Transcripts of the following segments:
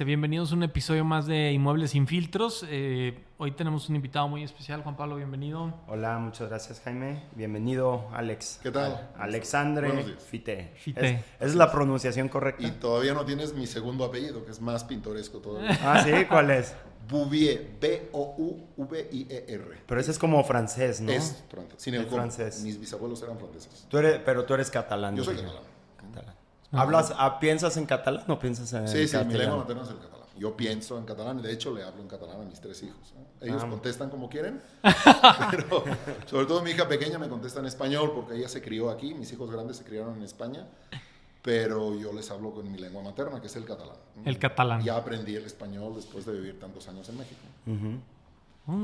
Bienvenidos a un episodio más de Inmuebles sin Filtros. Hoy tenemos un invitado muy especial. Juan Pablo, bienvenido. Hola, muchas gracias, Jaime. Bienvenido, Alex. ¿Qué tal? Alexandre Fite. Fite. ¿Es la pronunciación correcta? Y todavía no tienes mi segundo apellido, que es más pintoresco todavía. Ah, ¿sí? ¿Cuál es? Bouvier, B-O-U-V-I-E-R. Pero ese es como francés, ¿no? Es francés. Sin el Es com. francés. Mis bisabuelos eran franceses. Pero tú eres catalán. Yo soy dije. catalán. ¿Hablas, piensas en catalán o piensas en Sí, castellano? mi lengua materna es el catalán. Yo pienso en catalán y de hecho le hablo en catalán a mis 3 hijos, ¿no? Ellos contestan como quieren, pero sobre todo mi hija pequeña me contesta en español porque ella se crió aquí, mis hijos grandes se criaron en España, pero yo les hablo con mi lengua materna, que es el catalán. El catalán. Ya aprendí el español después de vivir tantos años en México.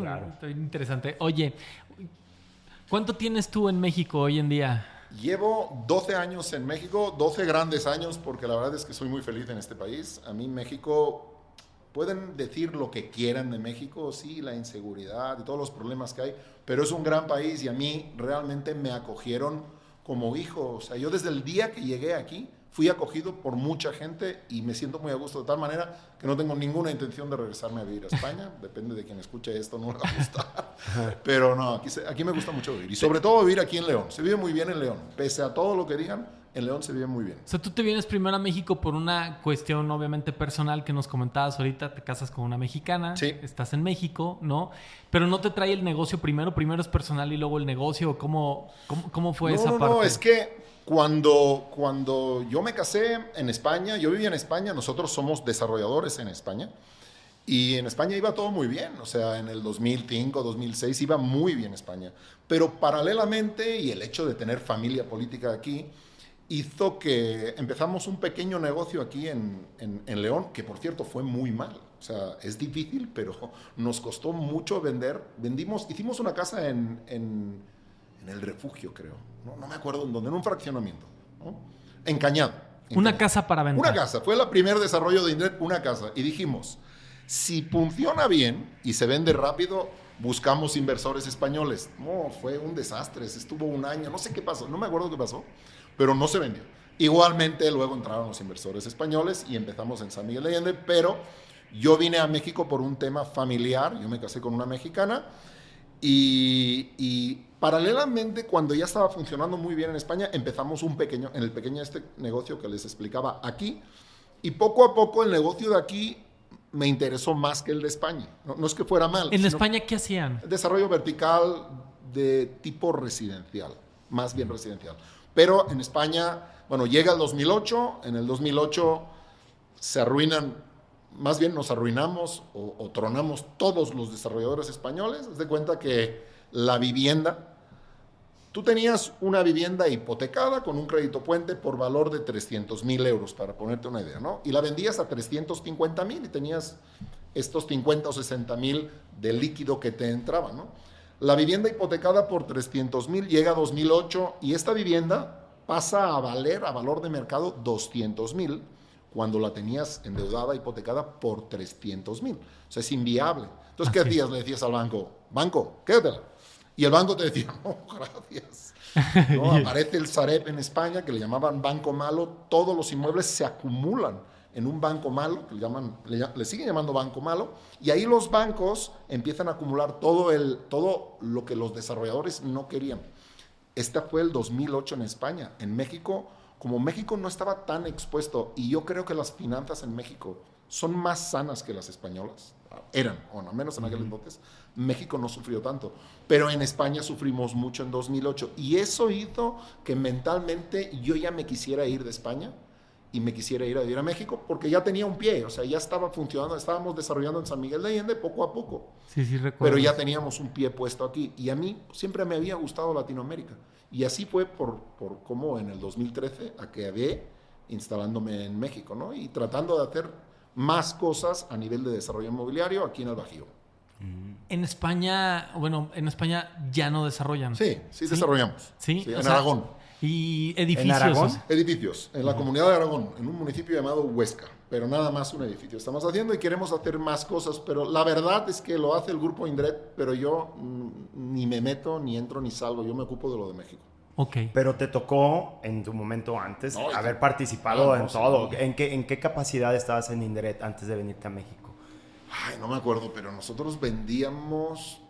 Claro. Está bien interesante. Oye, ¿cuánto tienes tú en México hoy en día? Llevo 12 años en México, 12 grandes años, porque la verdad es que soy muy feliz en este país. A mí México, pueden decir lo que quieran de México, sí, la inseguridad y todos los problemas que hay, pero es un gran país y a mí realmente me acogieron como hijo. O sea, yo desde el día que llegué aquí fui acogido por mucha gente y me siento muy a gusto, de tal manera que no tengo ninguna intención de regresarme a vivir a España. Depende de quien escuche esto, no le va a gustar. Pero no, aquí me gusta mucho vivir. Y sobre todo vivir aquí en León. Se vive muy bien en León. Pese a todo lo que digan, en León se vive muy bien. O sea, tú te vienes primero a México por una cuestión obviamente personal que nos comentabas ahorita, te casas con una mexicana, Sí. Estás en México, ¿no? Pero no te trae el negocio primero es personal y luego el negocio. ¿Cómo fue esa parte? No, es que cuando yo me casé en España, yo vivía en España, nosotros somos desarrolladores en España, y en España iba todo muy bien, o sea, en el 2005, 2006 iba muy bien España, pero paralelamente, y el hecho de tener familia política aquí, hizo que empezamos un pequeño negocio aquí en León, que por cierto fue muy mal. O sea, es difícil, pero nos costó mucho vender. Hicimos una casa en el Refugio, creo. No me acuerdo en dónde, en un fraccionamiento, ¿no? En Cañado. Una casa para vender. Una casa. Fue el primer desarrollo de Indret, una casa. Y dijimos, si funciona bien y se vende rápido, buscamos inversores españoles. No, fue un desastre. Se estuvo un año, no sé qué pasó, no me acuerdo qué pasó, pero no se vendió. Igualmente, luego entraron los inversores españoles y empezamos en San Miguel de Allende, pero yo vine a México por un tema familiar. Yo me casé con una mexicana y paralelamente, cuando ya estaba funcionando muy bien en España, empezamos en el pequeño negocio que les explicaba aquí, y poco a poco el negocio de aquí me interesó más que el de España. No es que fuera mal. ¿En España qué hacían? Desarrollo vertical de tipo residencial, más bien residencial. Pero en España, bueno, llega el 2008, en el 2008 se arruinan, más bien nos arruinamos o tronamos todos los desarrolladores españoles. Haz de cuenta que la vivienda, tú tenías una vivienda hipotecada con un crédito puente por valor de 300,000 euros, para ponerte una idea, ¿no? Y la vendías a 350,000 y tenías estos 50 o 60,000 de líquido que te entraba, ¿no? La vivienda hipotecada por 300,000 llega a 2008 y esta vivienda pasa a valor de mercado 200,000 cuando la tenías endeudada, hipotecada por 300,000. O sea, es inviable. Entonces, ¿qué hacías? Le decías al banco, quédatela. Y el banco te decía, no, gracias. ¿No? Aparece el Sareb en España, que le llamaban banco malo. Todos los inmuebles se acumulan en un banco malo, que le siguen llamando banco malo, y ahí los bancos empiezan a acumular todo lo que los desarrolladores no querían. Este fue el 2008 en España. En México, como México no estaba tan expuesto, y yo creo que las finanzas en México son más sanas que las españolas, eran, o al menos en aquel entonces, México no sufrió tanto, pero en España sufrimos mucho en 2008, y eso hizo que mentalmente yo ya me quisiera ir de España y me quisiera ir a vivir a México, porque ya tenía un pie, o sea, ya estaba funcionando, estábamos desarrollando en San Miguel de Allende poco a poco. Sí, recuerdo. Pero ya teníamos un pie puesto aquí, y a mí siempre me había gustado Latinoamérica, y así fue por cómo en el 2013 acabé instalándome en México, ¿no? Y tratando de hacer más cosas a nivel de desarrollo inmobiliario aquí en el Bajío. En España ya no desarrollan. Sí, desarrollamos. Sí, en Aragón. ¿Y edificios? ¿En Aragón? Edificios, en la comunidad de Aragón, en un municipio llamado Huesca, pero nada más un edificio estamos haciendo y queremos hacer más cosas, pero la verdad es que lo hace el grupo Indret, pero yo ni me meto, ni entro, ni salgo, yo me ocupo de lo de México. Ok. Pero te tocó en tu momento antes No, haber participado en sí. todo. ¿En qué capacidad estabas en Inderet antes de venirte a México? Ay, no me acuerdo, pero nosotros vendíamos...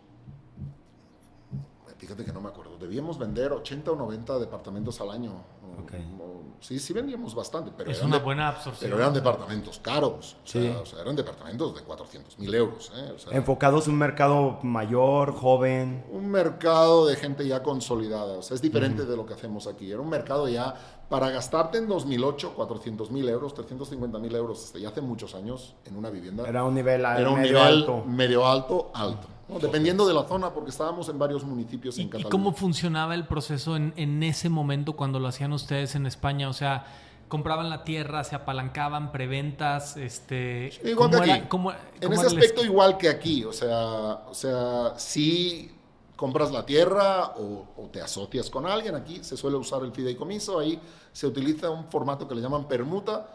Fíjate que no me acuerdo. Debíamos vender 80 o 90 departamentos al año. Ok. Sí vendíamos bastante, pero Es eran una buena absorción. pero eran departamentos caros. Sí. O sea, eran departamentos de 400,000 euros. O sea, Enfocados en un mercado mayor, joven. un mercado de gente ya consolidada. O sea, es diferente de lo que hacemos aquí. Era un mercado ya para gastarte en 2008 400,000 euros, 350,000 euros, ya hace muchos años en una vivienda. Era un nivel Era un medio nivel alto. medio alto, alto. ¿No? Dependiendo de la zona, porque estábamos en varios municipios en ¿Y Cataluña. cómo funcionaba el proceso en ese momento cuando lo hacían ustedes en España? O sea, compraban la tierra, se apalancaban, preventas, Igual que aquí. En cómo ese era el aspecto igual que aquí. O sea, si compras la tierra o te asocias con alguien, aquí se suele usar el fideicomiso, ahí se utiliza un formato que le llaman permuta,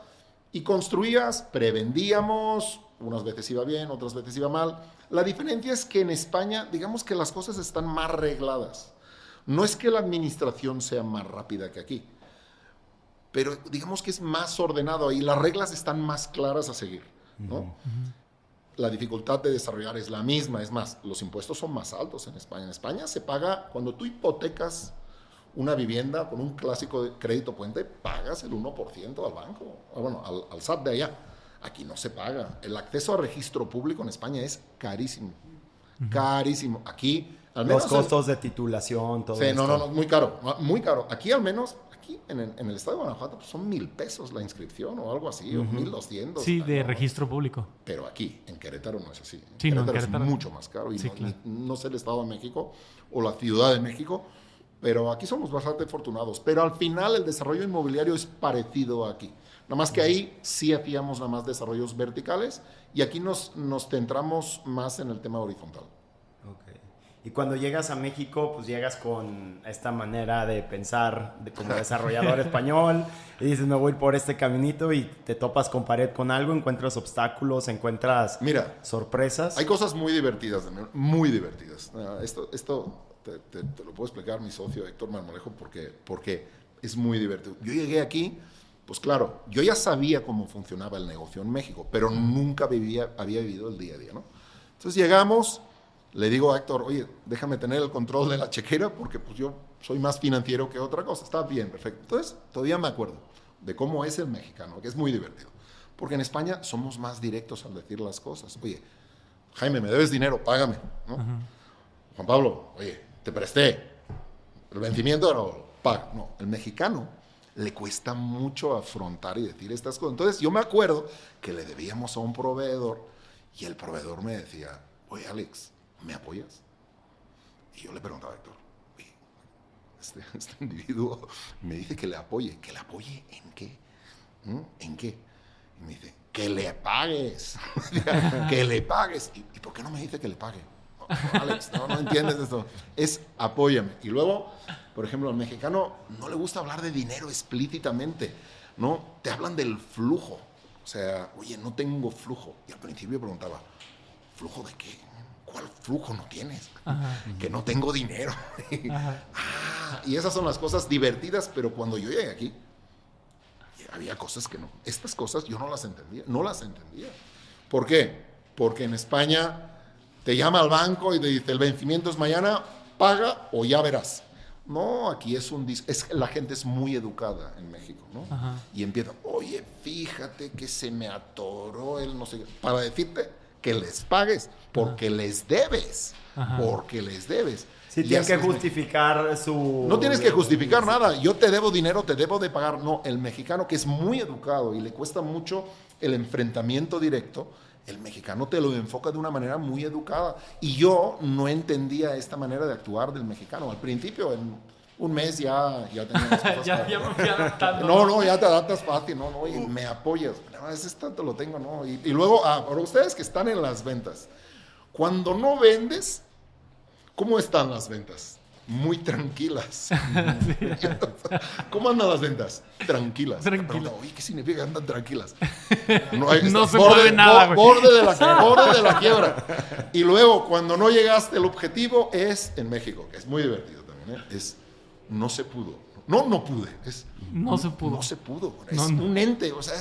y construías, prevendíamos, unas veces iba bien, otras veces iba mal. La diferencia es que en España, digamos que las cosas están más regladas. No es que la administración sea más rápida que aquí, pero digamos que es más ordenado ahí, las reglas están más claras a seguir, ¿no? La dificultad de desarrollar es la misma, es más, los impuestos son más altos en España. En España se paga, cuando tú hipotecas una vivienda con un clásico de crédito puente, pagas el 1% al banco, bueno, al SAT de allá. Aquí no se paga. El acceso a registro público en España es carísimo. Carísimo. Aquí, al menos... Los costos de titulación, todo Sí, esto. no, muy caro, muy caro. Aquí al menos, aquí en el estado de Guanajuato, pues son 1,000 pesos la inscripción o algo así, o 1,200. Sí, de ¿no? registro público. Pero aquí, en Querétaro, no es así. Sí, no, en Querétaro Querétaro. es mucho más caro. Y Sí, no, claro. no sé el Estado de México o la Ciudad de México, pero aquí somos bastante afortunados. Pero al final el desarrollo inmobiliario es parecido a aquí. Nada más que ahí sí hacíamos nada más desarrollos verticales y aquí nos centramos más en el tema horizontal. Ok. Y cuando llegas a México, pues llegas con esta manera de pensar como desarrollador español y dices, me voy por este caminito y te topas con pared con algo, encuentras obstáculos, encuentras sorpresas. Hay cosas muy divertidas, muy divertidas. Esto te lo puedo explicar mi socio Héctor Marmolejo porque es muy divertido. Yo llegué aquí, pues claro, yo ya sabía cómo funcionaba el negocio en México, pero nunca había vivido el día a día, ¿no? Entonces llegamos, le digo a Héctor, oye, déjame tener el control de la chequera porque pues yo soy más financiero que otra cosa. Está bien, perfecto. Entonces, todavía me acuerdo de cómo es el mexicano, que es muy divertido. Porque en España somos más directos al decir las cosas. Oye, Jaime, me debes dinero, págame, ¿no? Juan Pablo, oye, te presté. El vencimiento no paga. No, el mexicano le cuesta mucho afrontar y decir estas cosas. Entonces, yo me acuerdo que le debíamos a un proveedor y el proveedor me decía, oye, Alex, ¿me apoyas? Y yo le preguntaba a Héctor, oye, este individuo me dice que le apoye. ¿Que le apoye en qué? ¿En qué? Y me dice, que le pagues. Que le pagues. ¿Y por qué no me dice que le pague? No, Alex, no entiendes esto. Es apóyame. Y luego, por ejemplo, al mexicano no le gusta hablar de dinero explícitamente, ¿no? Te hablan del flujo. O sea, oye, no tengo flujo. Y al principio preguntaba, ¿flujo de qué? ¿Cuál flujo no tienes? Que no tengo dinero. Y esas son las cosas divertidas, pero cuando yo llegué aquí, había cosas que no. Estas cosas yo no las entendía. ¿Por qué? Porque en España te llama al banco y te dice, el vencimiento es mañana, paga o ya verás. No, aquí la gente es muy educada en México, ¿no? Y empieza, oye, fíjate que se me atoró el no sé qué, para decirte que les pagues, porque les debes, porque les debes. Sí, tienen que justificar su... No tienes que justificar nada. Yo te debo dinero, te debo de pagar. No, el mexicano que es muy educado y le cuesta mucho el enfrentamiento directo, el mexicano te lo enfoca de una manera muy educada. Y yo no entendía esta manera de actuar del mexicano. Al principio, en un mes ya tenía las cosas. ya me fui adaptando. No, ya te adaptas fácil, no, y me apoyas. No, ese tanto lo tengo, ¿no? Y luego, para ustedes que están en las ventas, cuando no vendes, ¿cómo están las ventas? Muy tranquilas. ¿Cómo andan las ventas? Tranquilas. Oye, ¿qué significa que andan tranquilas? No se mueve nada, güey. Borde de la quiebra. Y luego, cuando no llegaste al objetivo, es en México, que es muy divertido también, ¿eh? Es no se pudo. No pude. No se pudo. No se pudo. Es No. un ente, o sea,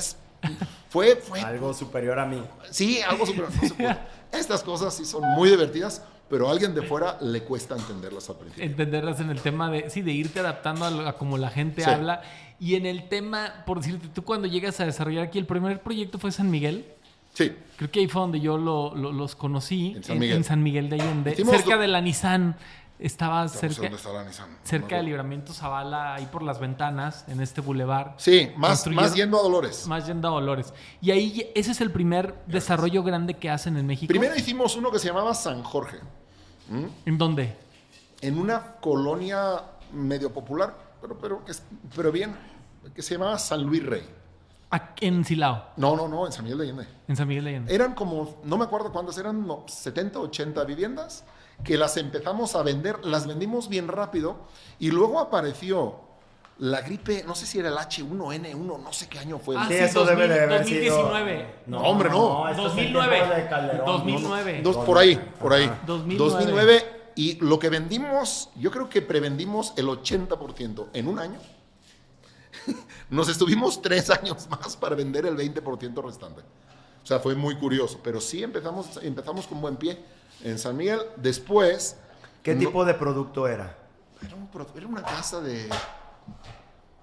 fue Algo superior a mí. sí, algo súper. No se pudo. Estas cosas sí son muy divertidas, pero a alguien de fuera le cuesta entenderlas al principio. Entenderlas en el tema de irte adaptando a como la gente Sí. habla. Y en el tema, por decirte, tú cuando llegas a desarrollar aquí, el primer proyecto fue San Miguel. Sí. Creo que ahí fue donde yo los conocí, En San Miguel. en San Miguel de Allende. Hicimos Cerca de la Nissan. Estaba No sé cerca, dónde está la Nissan. No me cerca acuerdo. de Libramiento Zavala, ahí por las ventanas, en este bulevar. Sí, más Construyeron- yendo a Dolores. Más yendo a Dolores. Y ahí, ese es el primer desarrollo grande que hacen en México. Primero hicimos uno que se llamaba San Jorge, ¿En dónde? en una colonia medio popular, pero bien, que se llamaba San Luis Rey. En Silao, No, en San Miguel de Allende. en San Miguel de Allende. Eran como, no me acuerdo cuántas eran, 70, 80 viviendas, que las empezamos a vender, las vendimos bien rápido, y luego apareció la gripe, no sé si era el H1N1, no sé qué año fue. Ah, Sí, sí, eso debe de haber 2019. sido... No, hombre, no. esto es el 2009. tiempo de Calderón. 2009. Por ahí. 2009. Y lo que vendimos, yo creo que prevendimos el 80% en un año. Nos estuvimos 3 años más para vender el 20% restante. O sea, fue muy curioso. Pero sí empezamos con buen pie en San Miguel. Después... ¿Qué no- tipo de producto era? Era una casa de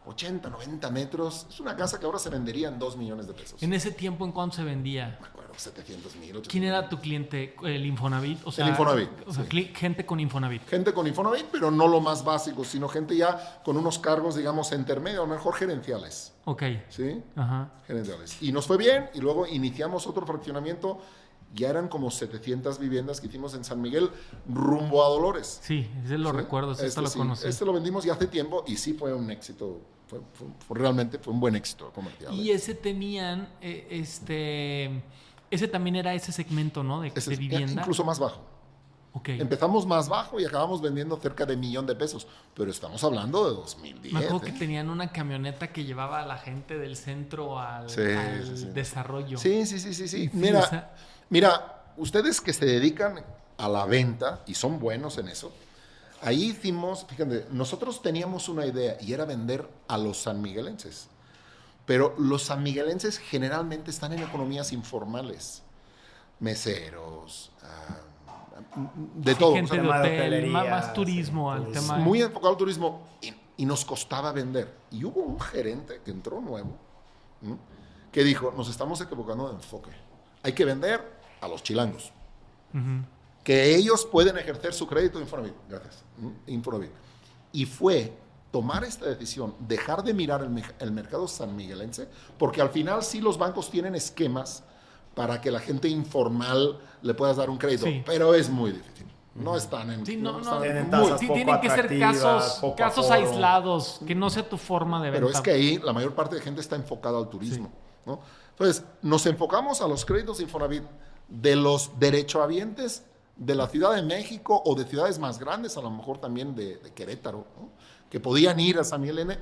80, 90 metros. Es una casa que ahora se vendería en 2 millones de pesos. En ese tiempo, ¿en cuánto se vendía? Me acuerdo, 700,000, 800,000. ¿Quién era tu cliente? ¿El Infonavit? O sea, El Infonavit, O sea, gente con Infonavit. Gente con Infonavit, pero no lo más básico, sino gente ya con unos cargos, digamos, intermedios, a lo mejor gerenciales. Ok. ¿Sí? Ajá. Gerenciales. Y nos fue bien, y luego iniciamos otro fraccionamiento. Ya eran como 700 viviendas que hicimos en San Miguel, rumbo a Dolores. Sí, ese lo ¿Sí? recuerdo, ese lo sí. conocí. Este lo vendimos ya hace tiempo y sí fue un éxito. Realmente fue un buen éxito comercial. Y ese tenían, ese también era ese segmento, ¿no? De vivienda. Incluso más bajo. Ok. Empezamos más bajo y acabamos vendiendo cerca de $1,000,000, pero estamos hablando de 2010. Me acuerdo que ¿eh? tenían una camioneta que llevaba a la gente del centro al Sí. desarrollo. Sí. Sí, Mira, o sea- mira, ustedes que se dedican a la venta y son buenos en eso, ahí hicimos, fíjate, nosotros teníamos una idea y era vender a los sanmiguelenses. Pero los sanmiguelenses generalmente están en economías informales. Meseros, de Sí, todo. gente O sea, de tema de hotel, hotelería, más turismo sí, al turismo. tema. muy enfocado al turismo y nos costaba vender. Y hubo un gerente que entró nuevo, ¿m? que dijo, nos estamos equivocando de enfoque. Hay que vender a los chilangos. Ujú. Que ellos pueden ejercer su crédito Infonavit. Gracias. Infonavit. Y fue tomar esta decisión, dejar de mirar el mercado sanmiguelense, porque al final sí los bancos tienen esquemas para que la gente informal le puedas dar un crédito, Sí. pero es muy difícil. No están en... Sí, no, están Tienen muy- tasas Sí, poco tienen que ser atractivas, poco casos aforo. aislados, que no sea tu forma de venta. Pero es que ahí la mayor parte de gente está enfocada al turismo, ¿no? Entonces, nos enfocamos a los créditos Infonavit de los derechohabientes de la Ciudad de México o de ciudades más grandes, a lo mejor también de Querétaro, ¿no? Que podían ir a San Miguel N.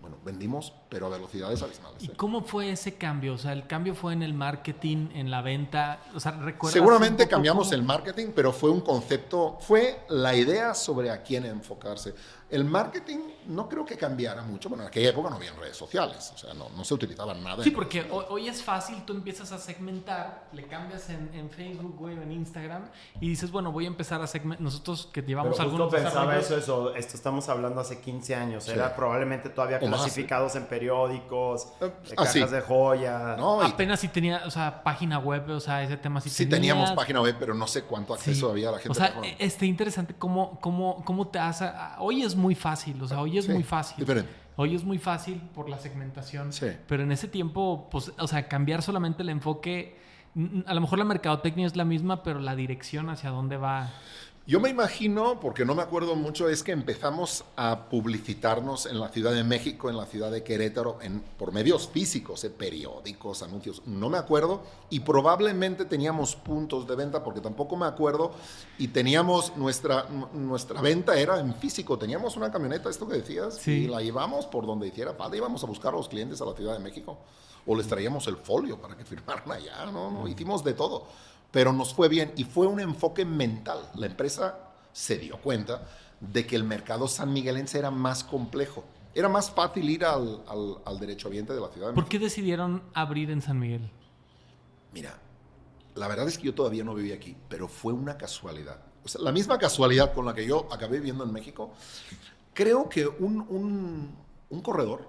Bueno, vendimos, pero a velocidades abismales. ¿Y ¿eh? cómo fue ese cambio? O sea, el cambio fue en el marketing, en la venta. O sea, ¿recuerdas Seguramente un poco cambiamos cómo? el marketing, pero fue un concepto, fue la idea sobre a quién enfocarse. El marketing no creo que cambiara mucho. Bueno, en aquella época no había redes sociales, o sea, no se utilizaba nada. Sí, porque hoy es fácil, tú empiezas a segmentar, le cambias en Facebook, güey, o en Instagram, y dices, bueno, voy a empezar a segmentar. Nosotros que llevamos Pero algunos justo pensaba desarrollos- esto estamos hablando hace 15 años, Sí. era probablemente todavía O más, clasificados en periódicos, sí. cajas de joya. No, y Apenas si tenía, o sea, página web, o sea, ese tema sí, sí teníamos página web, pero no sé cuánto acceso había a la gente. O sea, Bueno, interesante cómo te hace. Hoy es muy fácil, o sea, hoy es sí, muy fácil. diferente. Hoy es muy fácil por la segmentación. Sí. Pero en ese tiempo, pues, o sea, cambiar solamente el enfoque. A lo mejor la mercadotecnia es la misma, pero la dirección hacia dónde va. Yo me imagino, porque no me acuerdo mucho, es que empezamos a publicitarnos en la Ciudad de México, en la ciudad de Querétaro, por medios físicos, periódicos, anuncios, no me acuerdo, y probablemente teníamos puntos de venta, porque tampoco me acuerdo, y teníamos nuestra venta era en físico, teníamos una camioneta, esto que decías, Sí. y la llevamos por donde hiciera falta, íbamos a buscar a los clientes a la Ciudad de México, o les traíamos el folio para que firmaran allá, no, hicimos de todo. Pero nos fue bien y fue un enfoque mental. La empresa se dio cuenta de que el mercado sanmiguelense era más complejo. Era más fácil ir al derechohabiente de la Ciudad de ¿Por México. qué decidieron abrir en San Miguel? Mira, la verdad es que yo todavía no viví aquí, pero fue una casualidad. O sea, la misma casualidad con la que yo acabé viviendo en México. Creo que un corredor,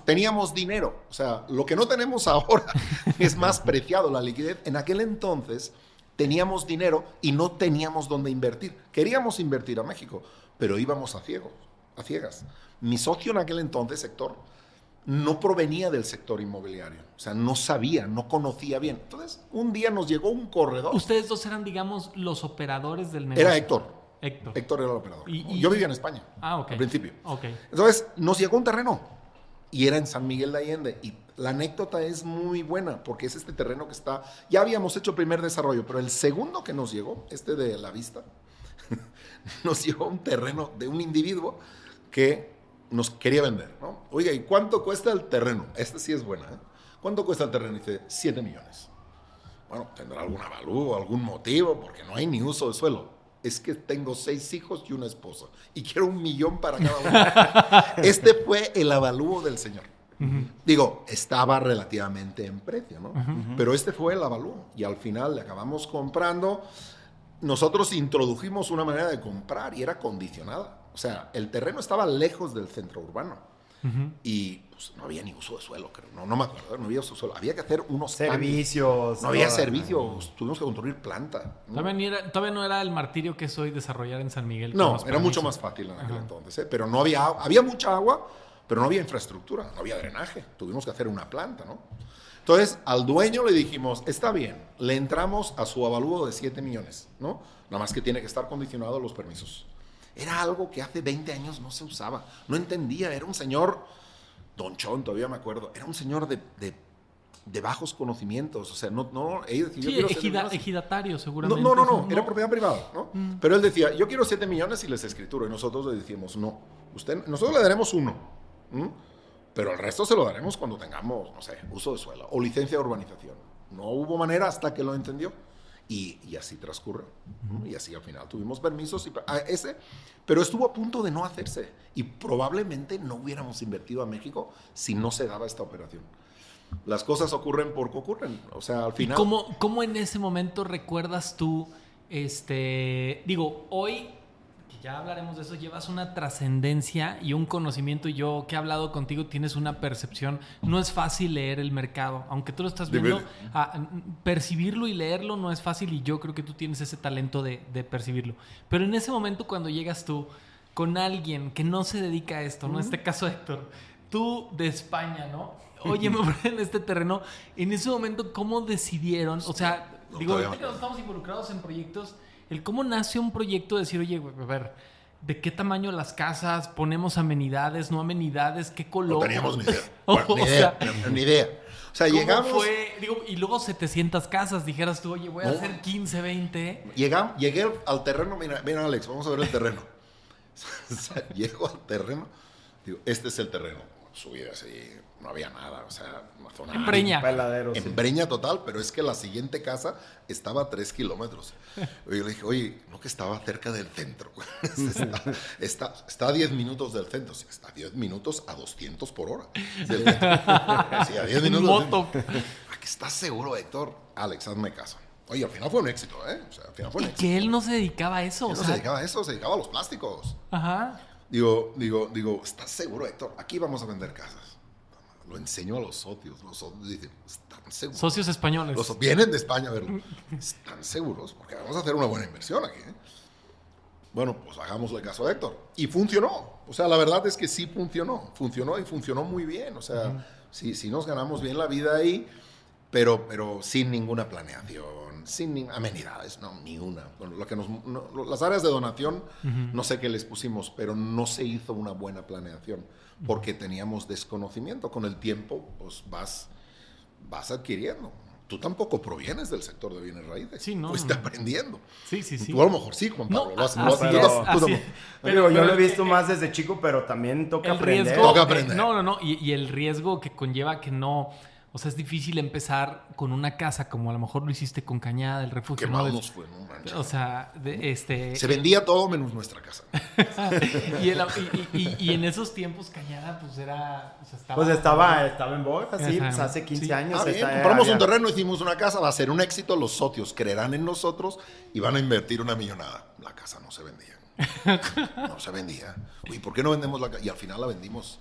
teníamos dinero. O sea, lo que no tenemos ahora es más preciado, la liquidez. En aquel entonces teníamos dinero y no teníamos dónde invertir. Queríamos invertir a México, pero íbamos a ciegas. Mi socio en aquel entonces, Héctor, no provenía del sector inmobiliario. O sea, no sabía, no conocía bien. Entonces, un día nos llegó un corredor. Ustedes dos eran, digamos, los operadores del negocio. Era Héctor. Héctor. Héctor era el operador. Y yo vivía en España. Ok. Al principio. Ok. Entonces, nos llegó un terreno. Y era en San Miguel de Allende. Y la anécdota es muy buena, porque es este terreno que está... Ya habíamos hecho el primer desarrollo, pero el segundo que nos llegó, de La Vista, nos llegó un terreno de un individuo que nos quería vender, ¿no? Oiga, ¿y cuánto cuesta el terreno? Esta sí es buena, ¿eh? ¿Cuánto cuesta el terreno? Y dice, 7 millones. Bueno, tendrá algún avalúo, algún motivo, porque no hay ni uso de suelo. Es que tengo 6 hijos y una esposa y quiero 1 millón para cada uno. Este fue el avalúo del señor. Digo, estaba relativamente en precio, ¿no? Pero este fue el avalúo y al final le acabamos comprando. Nosotros introdujimos una manera de comprar y era condicionada. O sea, el terreno estaba lejos del centro urbano y pues, no había ni uso de suelo, creo. No me acuerdo, no había uso de suelo. Había que hacer unos servicios. No había servicios, tuvimos que construir planta, ¿no? Todavía no era el martirio que es hoy desarrollar en San Miguel. No, era mucho más fácil en aquel entonces, ¿eh? Pero no había mucha agua, pero no había infraestructura, no había drenaje. Tuvimos que hacer una planta, ¿no? Entonces, al dueño le dijimos, está bien, le entramos a su avalúo de 7 millones, ¿no? Nada más que tiene que estar condicionado a los permisos. Era algo que hace 20 años no se usaba. No entendía. Era un señor, Don Chon, todavía me acuerdo, era un señor de bajos conocimientos. O sea, él decía, sí, ejidatario seguramente. No, era propiedad privada, ¿no? Pero él decía, yo quiero 7 millones y les escrituro. Y nosotros le decíamos, no, nosotros le daremos 1. Pero el resto se lo daremos cuando tengamos, no sé, uso de suelo o licencia de urbanización. No hubo manera hasta que lo entendió. Y así transcurrió. Y así al final tuvimos permisos. Pero estuvo a punto de no hacerse. Y probablemente no hubiéramos invertido a México si no se daba esta operación. Las cosas ocurren porque ocurren. O sea, al final... ¿Cómo en ese momento recuerdas tú, hoy, que ya hablaremos de eso, llevas una trascendencia y un conocimiento, y yo que he hablado contigo tienes una percepción. No es fácil leer el mercado, aunque tú lo estás viendo, percibirlo y leerlo no es fácil, y yo creo que tú tienes ese talento de percibirlo. Pero en ese momento, cuando llegas tú con alguien que no se dedica a esto, ¿no? En este caso Héctor, tú de España, ¿no? Oye, me voy en este terreno. En ese momento, ¿cómo decidieron? O sea, ahorita que estamos involucrados en proyectos, ¿cómo nace un proyecto de decir, oye, a ver, ¿de qué tamaño las casas? ¿Ponemos amenidades, no amenidades? ¿Qué color? No teníamos ni idea. Bueno, ni idea. O sea, llegamos... y luego 700 casas, dijeras tú, oye, voy a hacer 15, 20. Llegué al terreno, mira, Alex, vamos a ver el terreno. O sea, llego al terreno, digo, este es el terreno. Subí así, no había nada, o sea, una zona... En Breña. En Breña total, pero es que la siguiente casa estaba a 3 kilómetros. Y yo le dije, oye, no que estaba cerca del centro. Está a 10 minutos del centro. Sí, está a 10 minutos a 200 por hora. Sí, a 10 minutos. Moto. ¿Estás seguro, Héctor? Alex, hazme caso. Oye, al final fue un éxito, ¿eh? O sea, al final fue un éxito. Que él no se dedicaba a eso. Él no se dedicaba a eso, se dedicaba a los plásticos. Ajá. Digo, ¿estás seguro, Héctor? Aquí vamos a vender casas. Lo enseño a los socios. Los socios dicen, ¿están seguros? Socios españoles. Vienen de España a verlo. ¿Están seguros? Porque vamos a hacer una buena inversión aquí, ¿eh? Bueno, pues hagámosle caso a Héctor. Y funcionó. O sea, la verdad es que sí funcionó. Funcionó y funcionó muy bien. O sea, sí nos ganamos bien la vida ahí, pero sin ninguna planeación. Sin amenidades, no, ni una. Bueno, las áreas de donación, no sé qué les pusimos, pero no se hizo una buena planeación porque teníamos desconocimiento. Con el tiempo, pues vas adquiriendo. Tú tampoco provienes del sector de bienes raíces. Sí, no. Fuiste aprendiendo. Sí. Tú a lo mejor sí, Juan Pablo. Pero yo lo he visto más desde chico, pero también toca aprender. Toca aprender. No. Y el riesgo que conlleva que no... O sea, es difícil empezar con una casa como a lo mejor lo hiciste con Cañada, el Refugio. Qué mal nos fue, no manches. O sea, se vendía todo menos nuestra casa. y en esos tiempos Cañada pues era... O sea, estaba en boga, sí, pues hace 15 años. Compramos un terreno, hicimos una casa, va a ser un éxito, los socios creerán en nosotros y van a invertir una millonada. La casa no se vendía. No se vendía. Uy, ¿por qué no vendemos la casa? Y al final la vendimos.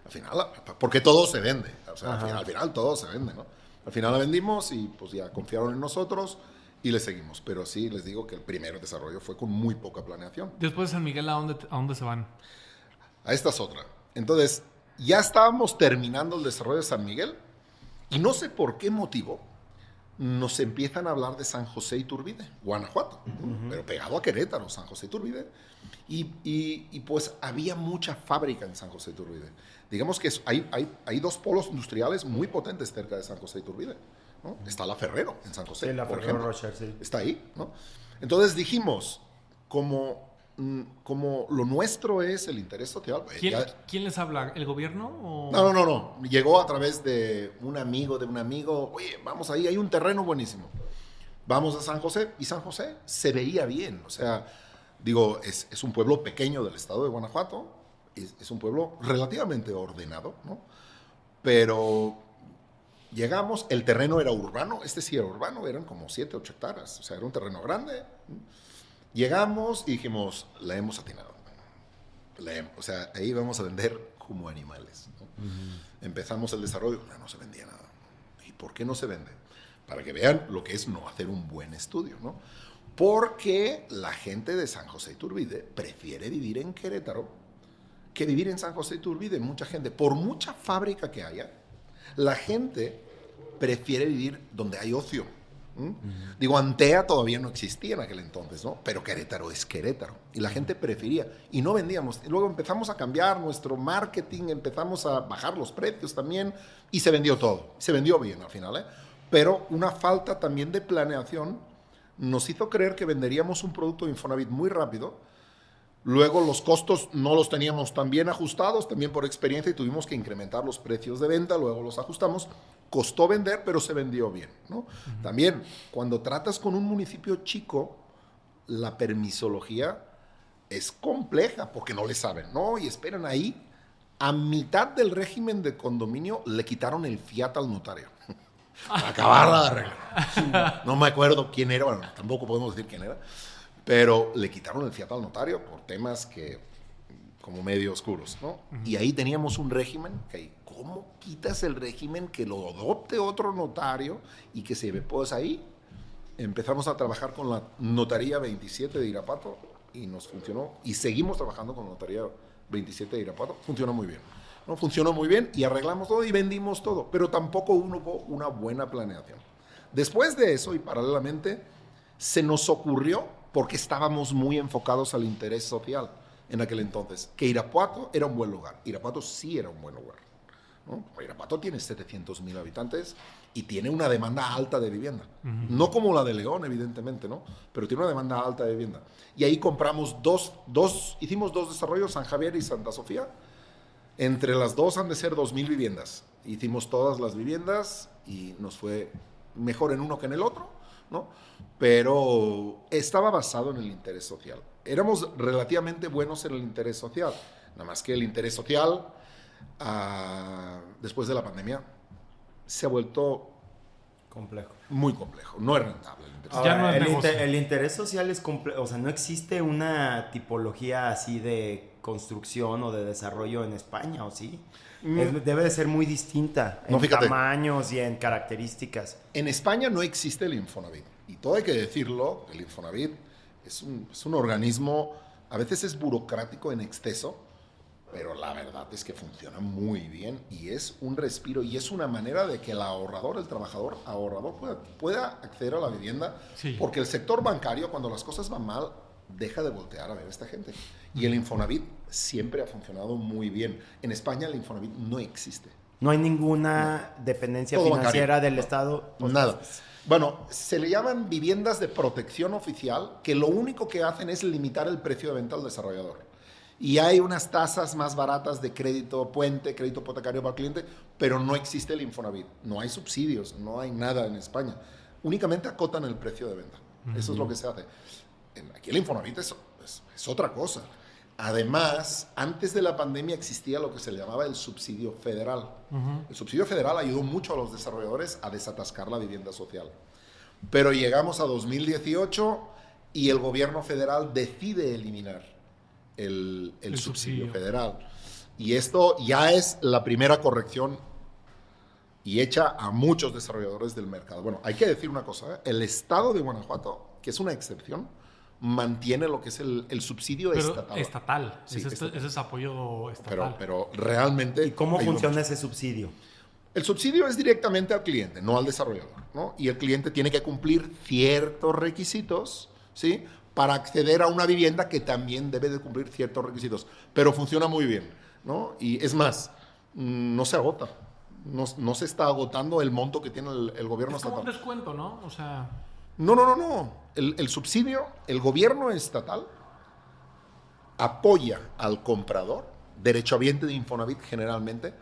Al final, porque todo se vende. O sea, al final todo se vende, ¿no? Al final la vendimos y pues ya confiaron en nosotros y le seguimos. Pero sí, les digo que el primer desarrollo fue con muy poca planeación. Después de San Miguel, ¿a dónde se van? A esta es otra. Entonces, ya estábamos terminando el desarrollo de San Miguel y no sé por qué motivo nos empiezan a hablar de San José Iturbide, Guanajuato, pero pegado a Querétaro, San José Iturbide. Y pues había mucha fábrica en San José Iturbide. Digamos que hay dos polos industriales muy potentes cerca de San José Iturbide, ¿no? Está la Ferrero en San José, sí, la por Ferrero ejemplo. Rocher, sí. Está ahí, ¿no? Entonces dijimos, como lo nuestro es el interés social. ¿Quién les habla? ¿El gobierno? O... No. Llegó a través de un amigo. Oye, vamos ahí, hay un terreno buenísimo. Vamos a San José. Y San José se veía bien. O sea, digo, es un pueblo pequeño del estado de Guanajuato. Es un pueblo relativamente ordenado, ¿no? Pero llegamos, el terreno era urbano. Sí era urbano, eran como 7, 8 hectáreas. O sea, era un terreno grande. Llegamos y dijimos, la hemos atinado. O sea, ahí vamos a vender como animales, ¿no? Empezamos el desarrollo, no se vendía nada. ¿Y por qué no se vende? Para que vean lo que es no hacer un buen estudio, ¿no? Porque la gente de San José Iturbide prefiere vivir en Querétaro que vivir en San José Iturbide. Mucha gente, por mucha fábrica que haya, la gente prefiere vivir donde hay ocio. Digo, Antea todavía no existía en aquel entonces, ¿no? Pero Querétaro es Querétaro. Y la gente prefería. Y no vendíamos. Y luego empezamos a cambiar nuestro marketing, empezamos a bajar los precios también. Y se vendió todo. Se vendió bien al final, ¿eh? Pero una falta también de planeación nos hizo creer que venderíamos un producto de Infonavit muy rápido. Luego los costos no los teníamos tan bien ajustados, también por experiencia, y tuvimos que incrementar los precios de venta, luego los ajustamos. Costó vender, pero se vendió bien, ¿no? También, cuando tratas con un municipio chico, la permisología es compleja, porque no le saben, ¿no? Y esperan ahí. A mitad del régimen de condominio le quitaron el fiat al notario. Para acabarla de arreglar. No me acuerdo quién era, bueno, tampoco podemos decir quién era, pero le quitaron el fiat al notario por temas que, como medio oscuros, ¿no? Y ahí teníamos un régimen que, ¿cómo quitas el régimen que lo adopte otro notario y que se ve? Pues ahí empezamos a trabajar con la Notaría 27 de Irapuato y nos funcionó. Y seguimos trabajando con la Notaría 27 de Irapuato. Funcionó muy bien, ¿no? Funcionó muy bien y arreglamos todo y vendimos todo. Pero tampoco hubo una buena planeación. Después de eso y paralelamente se nos ocurrió, porque estábamos muy enfocados al interés social en aquel entonces, que Irapuato era un buen lugar. Irapuato sí era un buen lugar, ¿no? Irapuato tiene 700,000 habitantes y tiene una demanda alta de vivienda. No como la de León, evidentemente, ¿no? Pero tiene una demanda alta de vivienda. Y ahí compramos hicimos dos desarrollos, San Javier y Santa Sofía. Entre las dos han de ser 2,000 viviendas. Hicimos todas las viviendas y nos fue mejor en uno que en el otro, ¿no? Pero estaba basado en el interés social. Éramos relativamente buenos en el interés social, nada más que el interés social, después de la pandemia, se ha vuelto complejo. Muy complejo, no es rentable el interés. Ahora, Ya no es negocio. el interés social es complejo, o sea, no existe una tipología así de construcción o de desarrollo en España, ¿o sí? Debe de ser muy distinta en tamaños y en características. En España no existe el Infonavit. Y todo hay que decirlo, el Infonavit es un organismo, a veces es burocrático en exceso, pero la verdad es que funciona muy bien y es un respiro y es una manera de que el ahorrador, el trabajador ahorrador pueda acceder a la vivienda, sí. Porque el sector bancario, cuando las cosas van mal, deja de voltear a ver a esta gente. Y el Infonavit siempre ha funcionado muy bien. En España el Infonavit no existe. No hay ninguna dependencia financiera bancario. Del Estado. Nada. Bueno, se le llaman viviendas de protección oficial, que lo único que hacen es limitar el precio de venta al desarrollador. Y hay unas tasas más baratas de crédito puente, crédito hipotecario para el cliente, pero no existe el Infonavit. No hay subsidios, no hay nada en España. Únicamente acotan el precio de venta. Eso es lo que se hace. Aquí el Infonavit es otra cosa. Además, antes de la pandemia existía lo que se le llamaba el subsidio federal. El subsidio federal ayudó mucho a los desarrolladores a desatascar la vivienda social. Pero llegamos a 2018 y el gobierno federal decide eliminar el subsidio federal. Y esto ya es la primera corrección y echa a muchos desarrolladores del mercado. Bueno, hay que decir una cosa, ¿eh? El estado de Guanajuato, que es una excepción, mantiene lo que es el subsidio estatal. Estatal. Sí, ese es apoyo estatal. Pero realmente... ¿Y cómo funciona ese subsidio? El subsidio es directamente al cliente, no al desarrollador, ¿no? Y el cliente tiene que cumplir ciertos requisitos, ¿sí?, para acceder a una vivienda que también debe de cumplir ciertos requisitos. Pero funciona muy bien, ¿no? Y es más, no se agota. No se está agotando el monto que tiene el gobierno estatal. Es como un descuento, ¿no? O sea... No. El subsidio, el gobierno estatal apoya al comprador, derechohabiente de Infonavit generalmente,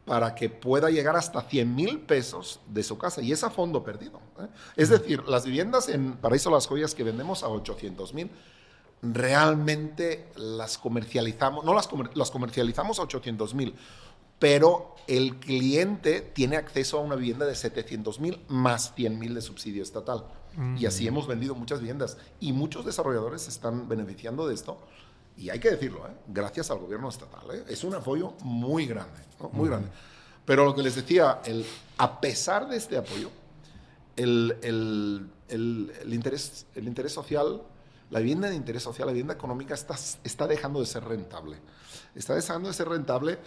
para que pueda llegar hasta 100,000 pesos de su casa, y es a fondo perdido, ¿eh? Es decir, las viviendas en Paraíso Las Joyas que vendemos a 800,000, realmente las comercializamos, las comercializamos a 800,000, pero el cliente tiene acceso a una vivienda de 700,000 más 100,000 de subsidio estatal. Y así hemos vendido muchas viviendas, y muchos desarrolladores se están beneficiando de esto. Y hay que decirlo, gracias al gobierno estatal. Es un apoyo muy grande, ¿no? Muy grande. Pero lo que les decía, a pesar de este apoyo, el interés social, la vivienda de interés social, la vivienda económica está dejando de ser rentable. Está dejando de ser rentable.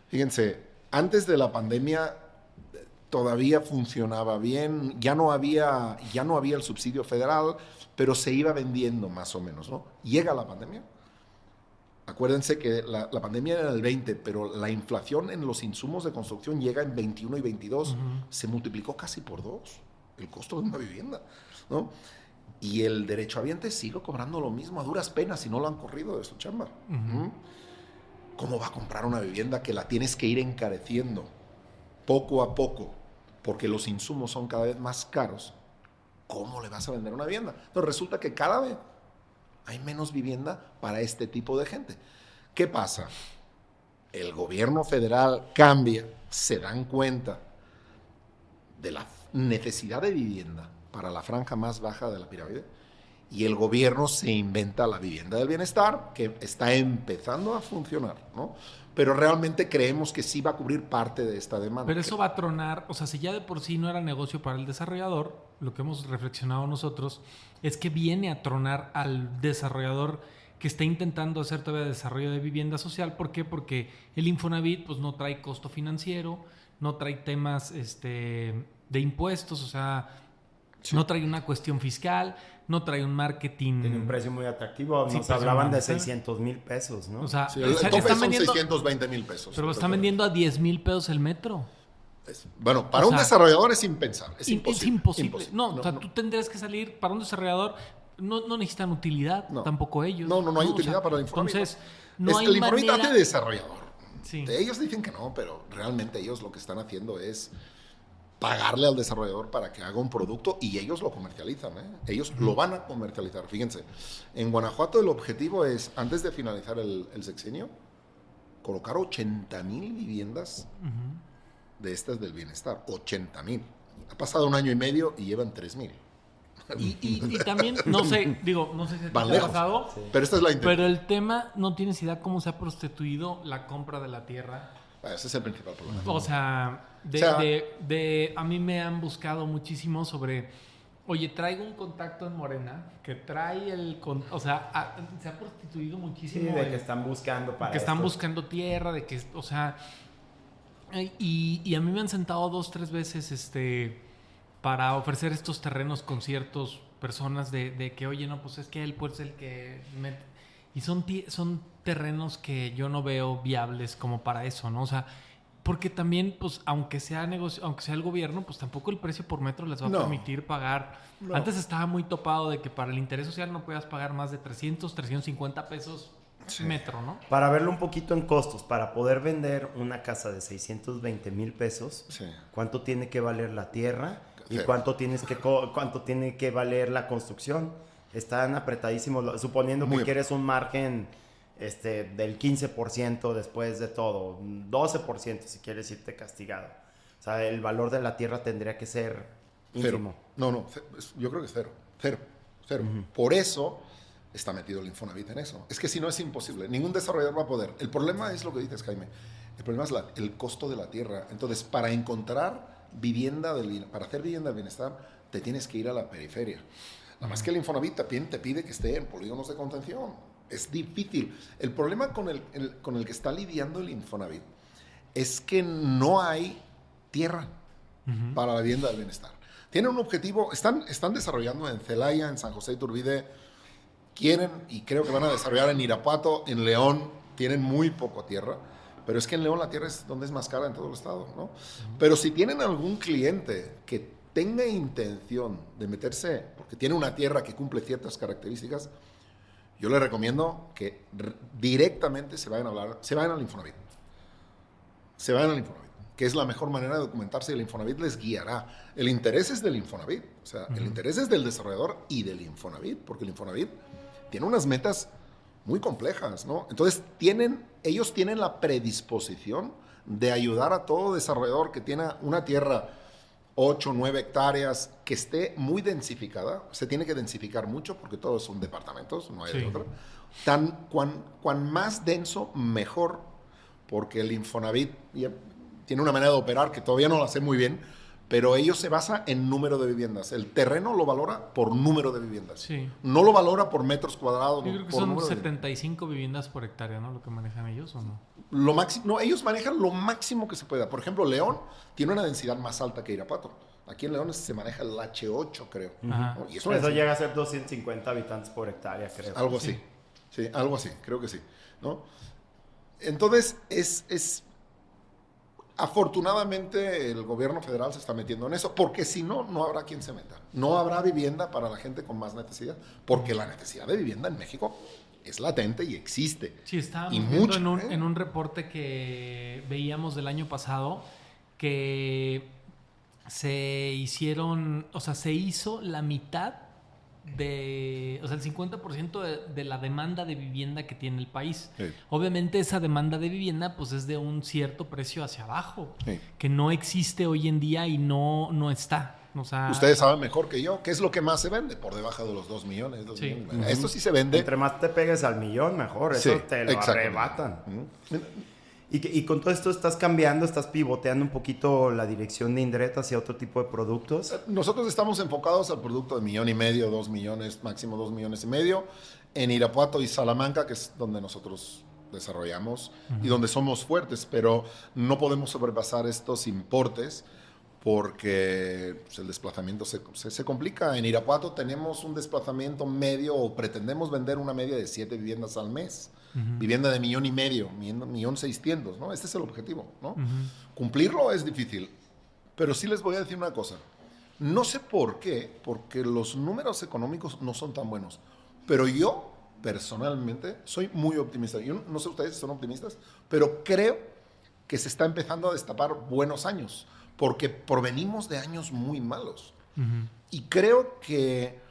Fíjense, antes de la pandemia todavía funcionaba bien, ya no había el subsidio federal, pero se iba vendiendo más o menos, ¿no? Llega la pandemia. Acuérdense que la pandemia era en el 20, pero la inflación en los insumos de construcción llega en 21 y 22. Se multiplicó casi por 2 el costo de una vivienda, ¿no? Y el derechohabiente sigue cobrando lo mismo a duras penas y no lo han corrido de su chamba. ¿Cómo va a comprar una vivienda que la tienes que ir encareciendo poco a poco porque los insumos son cada vez más caros? ¿Cómo le vas a vender una vivienda? Entonces resulta que cada vez hay menos vivienda para este tipo de gente. ¿Qué pasa? El gobierno federal cambia, se dan cuenta de la necesidad de vivienda para la franja más baja de la pirámide, y el gobierno se inventa la vivienda del bienestar, que está empezando a funcionar, ¿no? Pero realmente creemos que sí va a cubrir parte de esta demanda. Pero eso va a tronar, o sea, si ya de por sí no era negocio para el desarrollador, lo que hemos reflexionado nosotros es que viene a tronar al desarrollador que está intentando hacer todavía desarrollo de vivienda social. ¿Por qué? Porque el Infonavit pues no trae costo financiero, no trae temas de impuestos, o sea, no trae una cuestión fiscal, no trae un marketing. Tiene un precio muy atractivo. Nos hablaban de 600,000 pesos, ¿no? O sea, el tope son 620,000 pesos. Pero están vendiendo a 10,000 pesos el metro. Bueno, para un desarrollador es impensable. Es imposible. No, o sea, tú tendrías que salir, para un desarrollador, no necesitan utilidad, tampoco ellos. No hay utilidad para el Infonavit. Entonces, no hay el Infonavit manera... hace desarrollador. Sí. Ellos dicen que no, pero realmente ellos lo que están haciendo es pagarle al desarrollador para que haga un producto, y ellos lo comercializan, Ellos lo van a comercializar. Fíjense, en Guanajuato el objetivo es, antes de finalizar el sexenio, colocar 80,000 viviendas de estas del bienestar. 80,000. Ha pasado 1 año y medio y llevan 3,000. Y también, no sé si te ha pasado, sí. Pero esta es la intención. Pero el tema, no tienes idea cómo se ha prostituido la compra de la tierra. Ese es el principal problema. O sea, a mí me han buscado muchísimo sobre, oye, traigo un contacto en Morena que trae o sea, se ha prostituido muchísimo. Sí, de que están buscando para que están buscando tierra, de que, o sea, y a mí me han sentado 2-3 veces, para ofrecer estos terrenos con ciertas personas de que, oye, no, pues es que él pues el que... Y son terrenos que yo no veo viables como para eso, ¿no? O sea, porque también, pues, aunque sea negocio, aunque sea el gobierno, pues tampoco el precio por metro les va a permitir pagar. Antes estaba muy topado de que para el interés social no podías pagar más de 300, 350 pesos metro, ¿no? Para verlo un poquito en costos, para poder vender una casa de 620 mil pesos, ¿cuánto tiene que valer la tierra? ¿Y cuánto tiene que valer la construcción? Están apretadísimos, suponiendo que quieres un margen del 15% después de todo, 12% si quieres irte castigado. O sea, el valor de la tierra tendría que ser ínfimo. No, yo creo que es cero. Por eso está metido el Infonavit en eso. Es que si no es imposible, ningún desarrollador va a poder. El problema es lo que dices, Jaime, el problema es el costo de la tierra. Entonces, para encontrar para hacer vivienda del bienestar, te tienes que ir a la periferia. Nada más que el Infonavit también te pide que esté en polígonos de contención. Es difícil. El problema con el que está lidiando el Infonavit es que no hay tierra para la vivienda del bienestar. Tienen un objetivo, están desarrollando en Celaya, en San José de Iturbide, quieren y creo que van a desarrollar en Irapuato, en León, tienen muy poco tierra. Pero es que en León la tierra es donde es más cara en todo el estado, ¿no? Pero si tienen algún cliente que tenga intención de meterse, porque tiene una tierra que cumple ciertas características, yo le recomiendo que directamente se vayan al Infonavit. Se vayan al Infonavit, que es la mejor manera de documentarse y el Infonavit les guiará. El interés es del Infonavit, o sea, el interés es del desarrollador y del Infonavit, porque el Infonavit tiene unas metas muy complejas, ¿no? Entonces, ellos tienen la predisposición de ayudar a todo desarrollador que tiene una tierra 8, 9 hectáreas, que esté muy densificada. Se tiene que densificar mucho porque todos son departamentos, no hay de otra. Cuan más denso, mejor, porque el Infonavit tiene una manera de operar que todavía no la sé muy bien, pero ellos se basan en número de viviendas. El terreno lo valora por número de viviendas. Sí. No lo valora por metros cuadrados. Yo creo que son 75 viviendas por hectárea, ¿no? Lo que manejan ellos, ¿o no? Lo máximo, no, ellos manejan lo máximo que se pueda. Por ejemplo, León tiene una densidad más alta que Irapuato. Aquí en León se maneja el H8, creo. ¿No? Y eso llega a ser 250 habitantes por hectárea, creo. Algo así. Sí, algo así, creo que sí, ¿no? Entonces, afortunadamente el gobierno federal se está metiendo en eso, porque si no, no habrá quien se meta. No habrá vivienda para la gente con más necesidad, porque la necesidad de vivienda en México es latente y existe. Sí, estábamos viendo en un reporte que veíamos del año pasado que se hizo la mitad el 50% de la demanda de vivienda que tiene el país. Sí. Obviamente esa demanda de vivienda pues es de un cierto precio hacia abajo, que no existe hoy en día y no está. O sea, ustedes saben mejor que yo qué es lo que más se vende por debajo de los 2 millones. Esto sí se vende. Entre más te pegues al millón, mejor. Eso te lo arrebatan. Y con todo esto estás pivoteando un poquito la dirección de Indret hacia otro tipo de productos. Nosotros estamos enfocados al producto de 1,5 millones, 2 millones, máximo 2,5 millones, en Irapuato y Salamanca, que es donde nosotros desarrollamos y donde somos fuertes, pero no podemos sobrepasar estos importes porque pues, el desplazamiento se complica. En Irapuato tenemos un desplazamiento medio, o pretendemos vender una media de 7 viviendas al mes. Vivienda de 1,5 millones, 1,600,000, ¿no? Este es el objetivo, ¿no? Cumplirlo es difícil, pero sí les voy a decir una cosa. No sé por qué, porque los números económicos no son tan buenos, pero yo, personalmente, soy muy optimista. Yo no sé ustedes si son optimistas, pero creo que se está empezando a destapar buenos años, porque provenimos de años muy malos. Y creo que,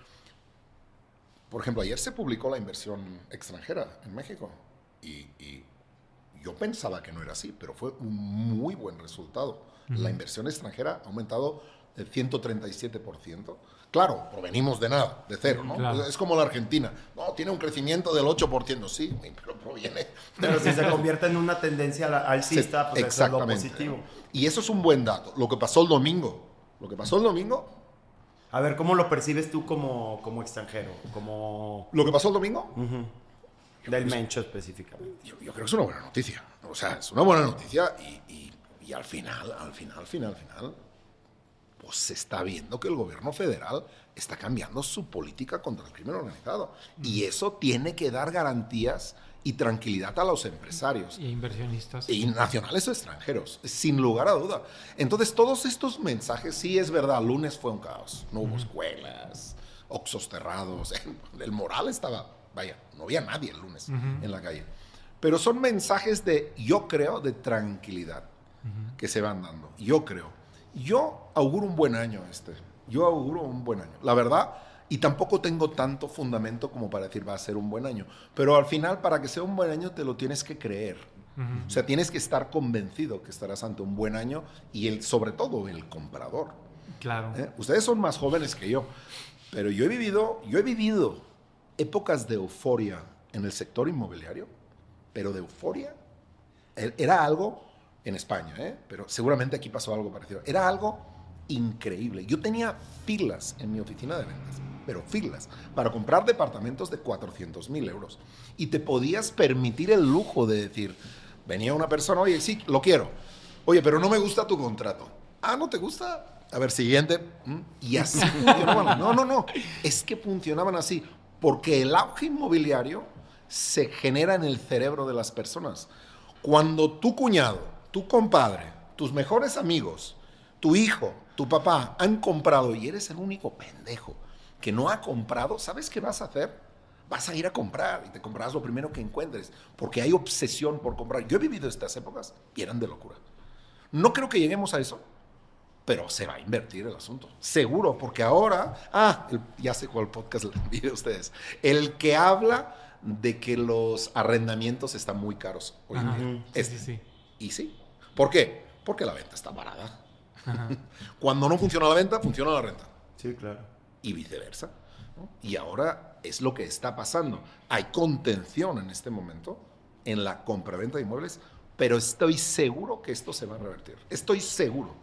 por ejemplo, ayer se publicó la inversión extranjera en México y yo pensaba que no era así, pero fue un muy buen resultado. La inversión extranjera ha aumentado del 137%. Claro, provenimos de nada, de cero, ¿no? Claro. Es como la Argentina. No, tiene un crecimiento del 8%, sí, pero proviene. Pero si se convierte en una tendencia alcista, pues eso es lo positivo. Y eso es un buen dato. Lo que pasó el domingo. A ver, ¿cómo lo percibes tú como extranjero? ¿Lo que pasó el domingo? Del Mencho específicamente. Yo creo que es una buena noticia. O sea, es una buena noticia y al final, pues se está viendo que el gobierno federal está cambiando su política contra el crimen organizado. Y eso tiene que dar garantías y tranquilidad a los empresarios. Y inversionistas. Y nacionales o extranjeros, sin lugar a duda. Entonces, todos estos mensajes, sí es verdad, lunes fue un caos. No hubo escuelas, Oxxos cerrados. El moral estaba vaya, no había nadie el lunes en la calle. Pero son mensajes yo creo, de tranquilidad que se van dando. Yo creo. Yo auguro un buen año Yo auguro un buen año. La verdad, y tampoco tengo tanto fundamento como para decir va a ser un buen año. Pero al final, para que sea un buen año, te lo tienes que creer. O sea, tienes que estar convencido que estarás ante un buen año y sobre todo el comprador. Claro. Ustedes son más jóvenes que yo, pero yo he vivido épocas de euforia en el sector inmobiliario, pero de euforia. Era algo en España, pero seguramente aquí pasó algo parecido. Era algo increíble. Yo tenía filas en mi oficina de ventas, pero filas, para comprar departamentos de 400.000 euros. Y te podías permitir el lujo de decir, venía una persona, oye, sí, lo quiero. Oye, pero no me gusta tu contrato. Ah, ¿no te gusta? A ver, siguiente. Y así funcionaban. No. Es que funcionaban así. Porque el auge inmobiliario se genera en el cerebro de las personas. Cuando tu cuñado, tu compadre, tus mejores amigos, tu hijo, tu papá han comprado y eres el único pendejo que no ha comprado, ¿sabes qué vas a hacer? Vas a ir a comprar y te comprarás lo primero que encuentres, porque hay obsesión por comprar. Yo he vivido estas épocas y eran de locura. No creo que lleguemos a eso, pero se va a invertir el asunto. Seguro, porque ahora... ya sé cuál podcast le envío a ustedes. El que habla de que los arrendamientos están muy caros hoy en día. Sí. Y sí. ¿Por qué? Porque la venta está barata. Cuando no funciona la venta, funciona la renta. Sí, claro. Y viceversa, ¿no? Y ahora es lo que está pasando. Hay contención en este momento en la compraventa de inmuebles, pero estoy seguro que esto se va a revertir. Estoy seguro.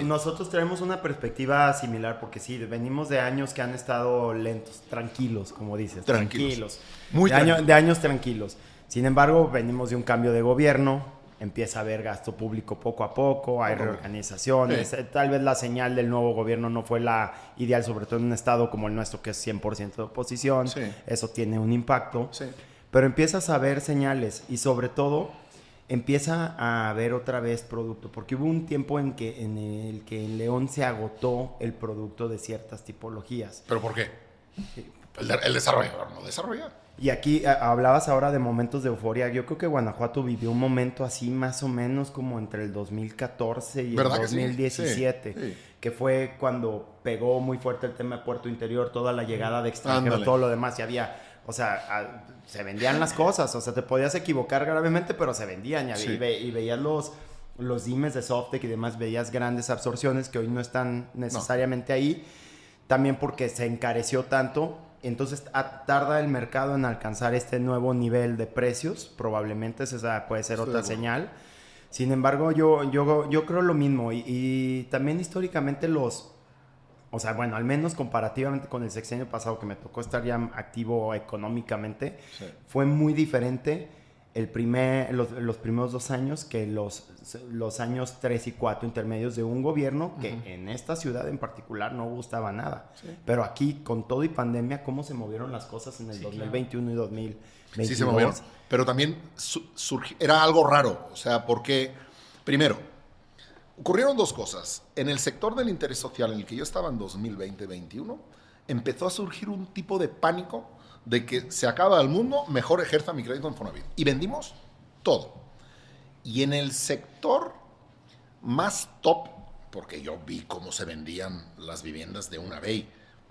Nosotros tenemos una perspectiva similar porque sí, venimos de años que han estado lentos, tranquilos, como dices. Tranquilos. Muy tranquilos. De años tranquilos. Sin embargo, venimos de un cambio de gobierno, empieza a haber gasto público poco a poco, hay reorganizaciones. Sí. Tal vez la señal del nuevo gobierno no fue la ideal, sobre todo en un estado como el nuestro, que es 100% de oposición. Sí. Eso tiene un impacto. Sí. Pero empiezas a ver señales y sobre todo empieza a haber otra vez producto, porque hubo un tiempo en el que en León se agotó el producto de ciertas tipologías. ¿Pero por qué? El desarrollador no desarrolla. Y aquí hablabas ahora de momentos de euforia. Yo creo que Guanajuato vivió un momento así más o menos como entre el 2014 y el 2017, sí. Que fue cuando pegó muy fuerte el tema de Puerto Interior, toda la llegada de extranjeros, todo lo demás, y había... O sea, se vendían las cosas, o sea, te podías equivocar gravemente, pero se vendían. Y veías los dimes de Softec y demás, veías grandes absorciones que hoy no están necesariamente ahí, también porque se encareció tanto. Entonces tarda el mercado en alcanzar este nuevo nivel de precios, probablemente esa puede ser otra señal. Sin embargo, yo creo lo mismo, y también históricamente o sea, bueno, al menos comparativamente con el sexenio pasado, que me tocó estar ya activo económicamente, fue muy diferente los primeros 2 años que los años 3 y 4 intermedios de un gobierno que en esta ciudad en particular no gustaba nada. Sí. Pero aquí, con todo y pandemia, ¿cómo se movieron las cosas en el 2021 y 2022? Sí, se movieron. Pero también era algo raro. O sea, porque, primero, ocurrieron 2 cosas. En el sector del interés social en el que yo estaba en 2020-21, empezó a surgir un tipo de pánico de que se acaba el mundo, mejor ejerza mi crédito en Fonavit. Y vendimos todo. Y en el sector más top, porque yo vi cómo se vendían las viviendas de una vez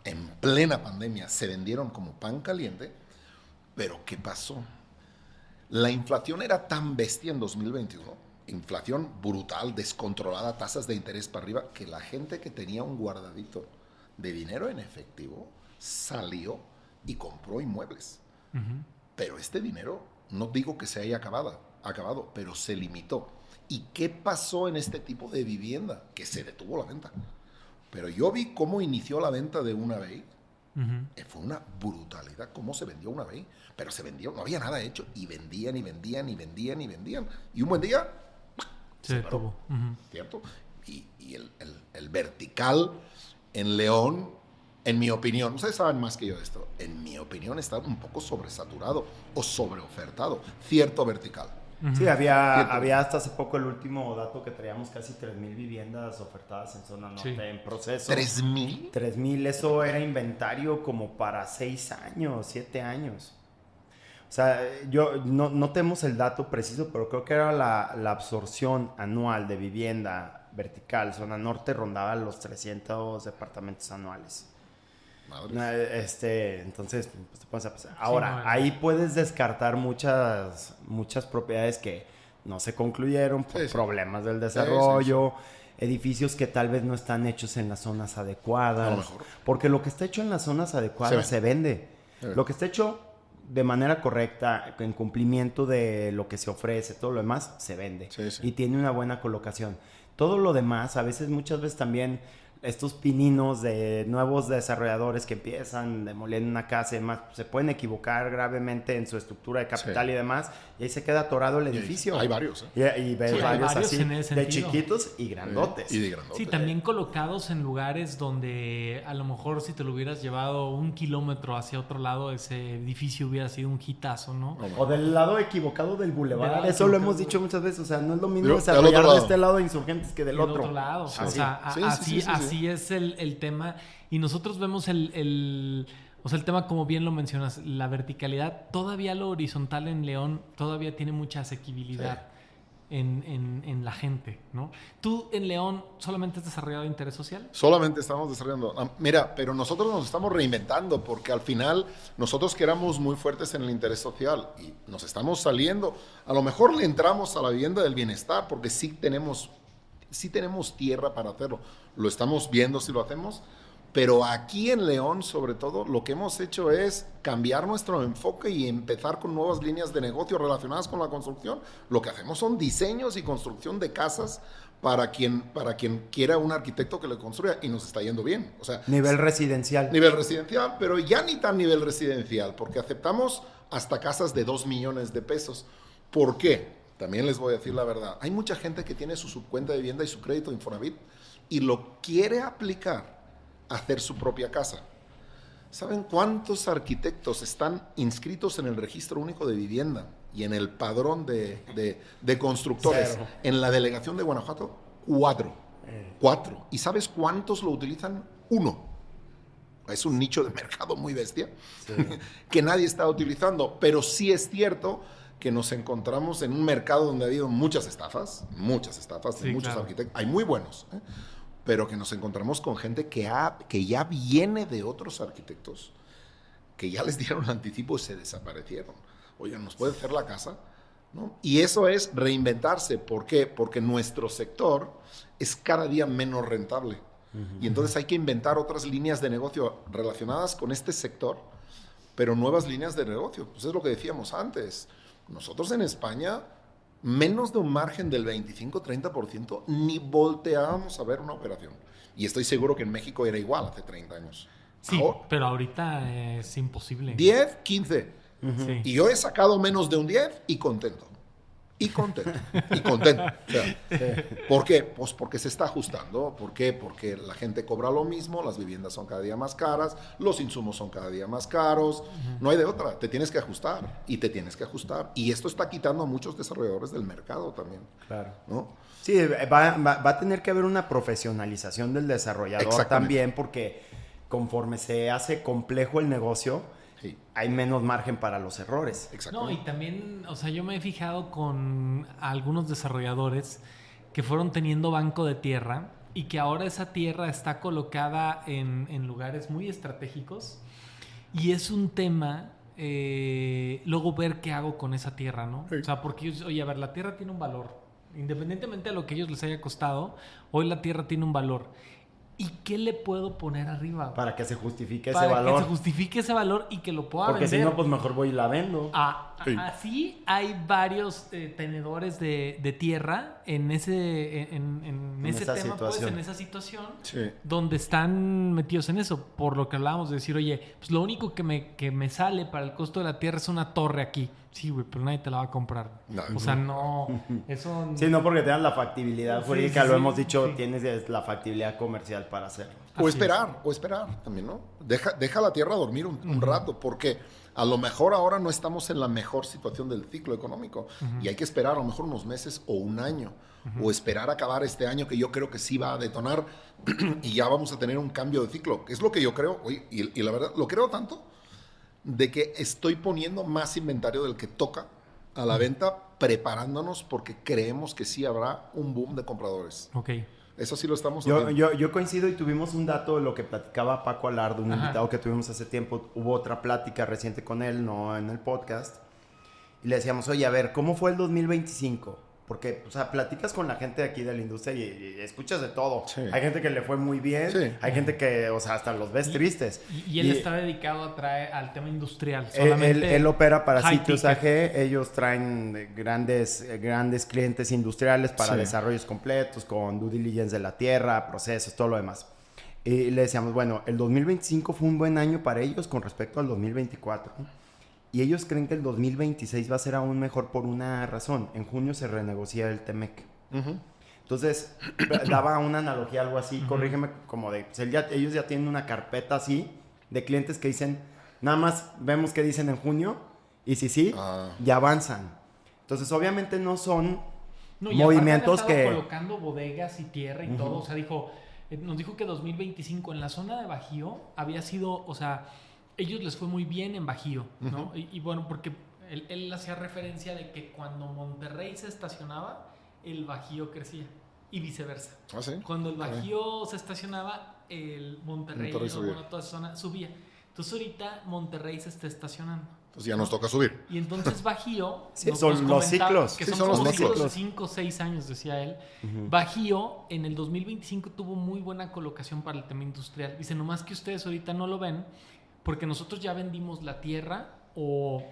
en plena pandemia, se vendieron como pan caliente. Pero ¿qué pasó? La inflación era tan bestia en 2021, inflación brutal, descontrolada, tasas de interés para arriba, que la gente que tenía un guardadito de dinero en efectivo salió y compró inmuebles. Pero este dinero, no digo que se haya acabado, pero se limitó. ¿Y qué pasó en este tipo de vivienda? Que se detuvo la venta. Pero yo vi cómo inició la venta de una vez. Fue una brutalidad cómo se vendió una vez. Pero se vendió, no había nada hecho. Y vendían, y vendían, y vendían, y vendían. Y un buen día se detuvo. ¿Cierto? Y el vertical en León, en mi opinión, ustedes saben más que yo de esto, en mi opinión está un poco sobresaturado o sobreofertado, cierto vertical. Sí, había hasta hace poco el último dato que traíamos casi 3,000 viviendas ofertadas en zona norte en proceso. ¿3,000? 3,000, eso era inventario como para 6 años, 7 años. O sea, yo no tenemos el dato preciso, pero creo que era la absorción anual de vivienda vertical, zona norte, rondaba los 300 departamentos anuales. Entonces, pues te pones a pensar. Ahora, ahí puedes descartar muchas propiedades que no se concluyeron por problemas del desarrollo, edificios que tal vez no están hechos en las zonas adecuadas. A lo mejor. Porque lo que está hecho en las zonas adecuadas se vende. Lo que está hecho de manera correcta, en cumplimiento de lo que se ofrece, todo lo demás, se vende. Y tiene una buena colocación. Todo lo demás, muchas veces también estos pininos de nuevos desarrolladores que empiezan demoliendo una casa y demás, se pueden equivocar gravemente en su estructura de capital y demás, y ahí se queda atorado el edificio. Hay varios. Y ves varios así, de chiquitos y grandotes. Y de grandotes. Sí, también colocados en lugares donde a lo mejor si te lo hubieras llevado 1 kilómetro hacia otro lado, ese edificio hubiera sido un hitazo, ¿no? O del lado equivocado del bulevar. Eso lo hemos dicho muchas veces. O sea, no es lo mismo desarrollar de este lado de Insurgentes que del otro lado. Sí. O sea, así es el tema. Y nosotros vemos el tema, como bien lo mencionas, la verticalidad. Todavía lo horizontal en León todavía tiene mucha asequibilidad en la gente, ¿no? ¿Tú en León solamente has desarrollado interés social? Solamente estamos desarrollando. Mira, pero nosotros nos estamos reinventando porque al final nosotros que éramos muy fuertes en el interés social y nos estamos saliendo. A lo mejor le entramos a la vivienda del bienestar porque sí tenemos tierra para hacerlo. Lo estamos viendo si lo hacemos, pero aquí en León, sobre todo, lo que hemos hecho es cambiar nuestro enfoque y empezar con nuevas líneas de negocio relacionadas con la construcción. Lo que hacemos son diseños y construcción de casas para quien quiera un arquitecto que le construya, y nos está yendo bien. O sea, nivel residencial, pero ya ni tan nivel residencial, porque aceptamos hasta casas de 2 millones de pesos. ¿Por qué? También les voy a decir la verdad. Hay mucha gente que tiene su subcuenta de vivienda y su crédito Infonavit y lo quiere aplicar a hacer su propia casa. ¿Saben cuántos arquitectos están inscritos en el Registro Único de Vivienda y en el padrón de constructores? 0. En la delegación de Guanajuato, 4. 4. ¿Y sabes cuántos lo utilizan? 1. Es un nicho de mercado muy bestia que nadie está utilizando, pero sí es cierto que nos encontramos en un mercado donde ha habido muchas estafas de muchos arquitectos. Hay muy buenos, pero que nos encontramos con gente que ya viene de otros arquitectos, que ya les dieron anticipo y se desaparecieron. Oye, ¿nos puede hacer la casa? ¿No? Y eso es reinventarse. ¿Por qué? Porque nuestro sector es cada día menos rentable. Y entonces hay que inventar otras líneas de negocio relacionadas con este sector, pero nuevas líneas de negocio. Pues es lo que decíamos antes. Nosotros en España, menos de un margen del 25-30%, ni volteábamos a ver una operación. Y estoy seguro que en México era igual hace 30 años. Sí, pero ahorita es imposible. 10, 15. Sí. Y yo he sacado menos de un 10 y contento. O sea, ¿por qué? Pues porque se está ajustando. ¿Por qué? Porque la gente cobra lo mismo, las viviendas son cada día más caras, los insumos son cada día más caros. No hay de otra. Te tienes que ajustar y te tienes que ajustar. Y esto está quitando a muchos desarrolladores del mercado también. Claro. ¿No? Sí, va a tener que haber una profesionalización del desarrollador también, porque conforme se hace complejo el negocio, hay menos margen para los errores. No, y también, o sea, yo me he fijado con algunos desarrolladores que fueron teniendo banco de tierra y que ahora esa tierra está colocada en lugares muy estratégicos, y es un tema luego ver qué hago con esa tierra, ¿no? O sea, porque, oye, a ver, la tierra tiene un valor. Independientemente de lo que a ellos les haya costado, hoy la tierra tiene un valor. ¿Y qué le puedo poner arriba? Para que se justifique ese Para valor. que se justifique ese valor y que lo pueda Porque vender. si no, pues mejor voy y la vendo. Así hay varios tenedores de tierra en ese tema, pues, en esa situación, donde están metidos en eso. Por lo que hablábamos de decir, oye, pues lo único que me sale para el costo de la tierra es una torre aquí. Sí, güey, pero nadie te la va a comprar. No. O sea, no. Eso. Sí, no porque tengas la factibilidad jurídica, lo hemos dicho, tienes la factibilidad comercial para hacerlo. O esperar también, ¿no? Deja la tierra dormir un rato, porque a lo mejor ahora no estamos en la mejor situación del ciclo económico y hay que esperar a lo mejor unos meses o un año, o esperar a acabar este año, que yo creo que sí va a detonar y ya vamos a tener un cambio de ciclo, que es lo que yo creo. Oye, y la verdad, lo creo tanto de que estoy poniendo más inventario del que toca a la venta, preparándonos porque creemos que sí habrá un boom de compradores. Ok. Eso sí lo estamos Yo, haciendo. yo coincido y tuvimos un dato de lo que platicaba Paco Alardo, un invitado que tuvimos hace tiempo. Hubo otra plática reciente con él, no en el podcast. Y le decíamos, oye, a ver, ¿cómo fue el 2025? Porque, o sea, platicas con la gente de aquí de la industria y escuchas de todo. Sí. Hay gente que le fue muy bien, Sí. hay gente que, o sea, hasta los ves tristes. Y él está dedicado a traer al tema industrial. Solamente Él opera para high sitios ticket. AG, ellos traen grandes clientes industriales para Sí. desarrollos completos, con due diligence de la tierra, procesos, todo lo demás. Y le decíamos, bueno, el 2025 fue un buen año para ellos con respecto al 2024. Y ellos creen que el 2026 va a ser aún mejor por una razón. En junio se renegocia el TEMEC. Uh-huh. Entonces, daba una analogía, algo así, corrígeme, como de, pues ellos ya tienen una carpeta así de clientes que dicen, nada más vemos qué dicen en junio, y si sí, ya avanzan. Entonces, obviamente no son No, y movimientos aparte han que... estado colocando bodegas y tierra y todo. O sea, nos dijo que 2025 en la zona de Bajío había sido, o sea, ellos les fue muy bien en Bajío, ¿no? Y bueno, porque él hacía referencia de que cuando Monterrey se estacionaba, el Bajío crecía y viceversa. ¿Ah, sí? Cuando el Bajío se estacionaba, el Monterrey subía. bueno, toda esa zona subía. Entonces ahorita Monterrey se está estacionando. Entonces ya nos toca subir. Y entonces Bajío... Sí, son los ciclos. Que Sí, son son los como ciclos. ciclos de 5 o 6 años, decía él. Bajío en el 2025 tuvo muy buena colocación para el tema industrial. Dice, nomás que ustedes ahorita no lo ven porque nosotros ya vendimos la tierra o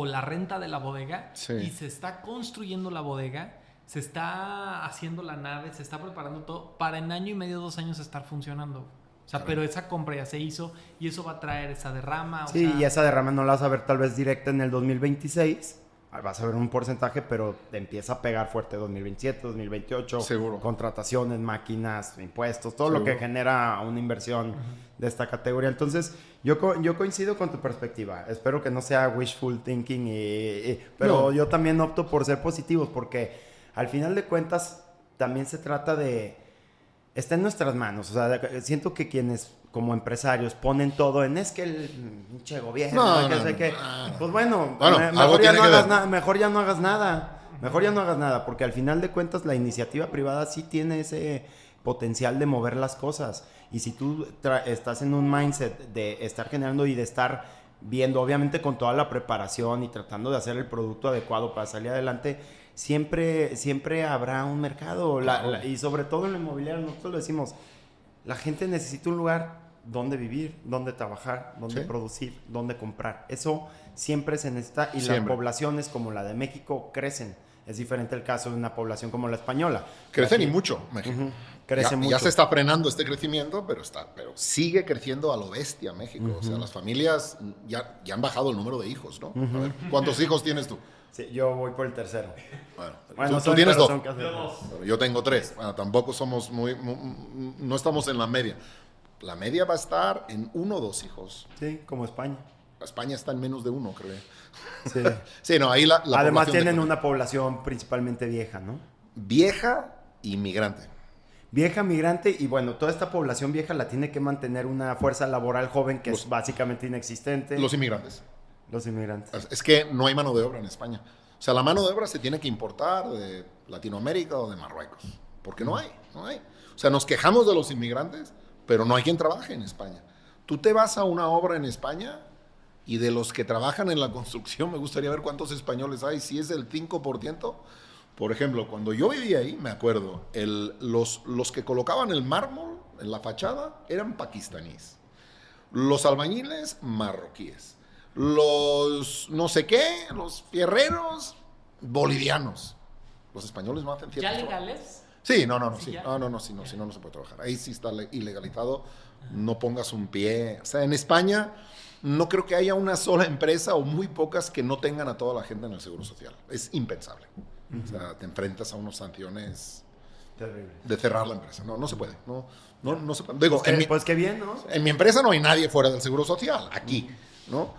la renta de la bodega y se está construyendo la bodega, se está haciendo la nave, se está preparando todo para en año y medio, 2 años estar funcionando. O sea, pero esa compra ya se hizo y eso va a traer esa derrama. Sí, o sea, y esa derrama no la vas a ver tal vez directa en el 2026. Vas a ver un porcentaje, pero te empieza a pegar fuerte 2027, 2028. Seguro. Contrataciones, máquinas, impuestos, todo lo Seguro. que genera una inversión de esta categoría. Entonces, yo coincido con tu perspectiva. Espero que no sea wishful thinking, pero No. yo también opto por ser positivos porque al final de cuentas también se trata de... Está en nuestras manos. O sea, siento que quienes como empresarios ponen todo en es que el pinche gobierno, pues bueno, algo mejor ya tiene no que hagas ver. nada, mejor ya no hagas nada. Mejor ya no hagas nada, porque al final de cuentas la iniciativa privada sí tiene ese potencial de mover las cosas. Y si tú estás en un mindset de estar generando y de estar viendo, obviamente con toda la preparación y tratando de hacer el producto adecuado para salir adelante, siempre habrá un mercado. Y sobre todo en la inmobiliaria, nosotros lo decimos, la gente necesita un lugar donde vivir, donde trabajar, donde producir, donde comprar. Eso siempre se necesita y las poblaciones como la de México crecen. Es diferente el caso de una población como la española. Crecen y mucho, México. Crece mucho. Ya se está frenando este crecimiento, pero sigue creciendo a lo bestia México. O sea, las familias ya han bajado el número de hijos, ¿no? A ver, ¿cuántos hijos tienes tú? Sí, yo voy por el tercero. Bueno, tú tienes 2. Yo tengo 3. Bueno, tampoco somos no estamos en la media. La media va a estar en 1 o 2 hijos. Sí, como España. España está en menos de 1, creo. Sí. Sí, no, ahí la Además población tienen una población principalmente vieja, ¿no? vieja y migrante. Vieja, migrante, y bueno, toda esta población vieja la tiene que mantener una fuerza laboral joven que es básicamente inexistente. Los inmigrantes. Los inmigrantes. Es que no hay mano de obra en España. O sea, la mano de obra se tiene que importar de Latinoamérica o de Marruecos. Porque no hay. O sea, nos quejamos de los inmigrantes, pero no hay quien trabaje en España. Tú te vas a una obra en España y de los que trabajan en la construcción, me gustaría ver cuántos españoles hay. Si es el 5%, por ejemplo, cuando yo vivía ahí, me acuerdo, los que colocaban el mármol en la fachada eran pakistaníes. Los albañiles, marroquíes. Los no sé qué, los fierreros, bolivianos. Los españoles no hacen ciertas ¿Ya cosas. legales? Sí, no, Sí, ya. si no se puede trabajar. Ahí sí está ilegalizado, no pongas un pie. O sea, en España no creo que haya una sola empresa o muy pocas que no tengan a toda la gente en el Seguro Social. Es impensable. O sea, te enfrentas a unas sanciones Terrible. de cerrar la empresa. No se puede. No se puede. Digo, Pues qué bien, ¿no? en mi empresa no hay nadie fuera del Seguro Social, aquí, ¿no?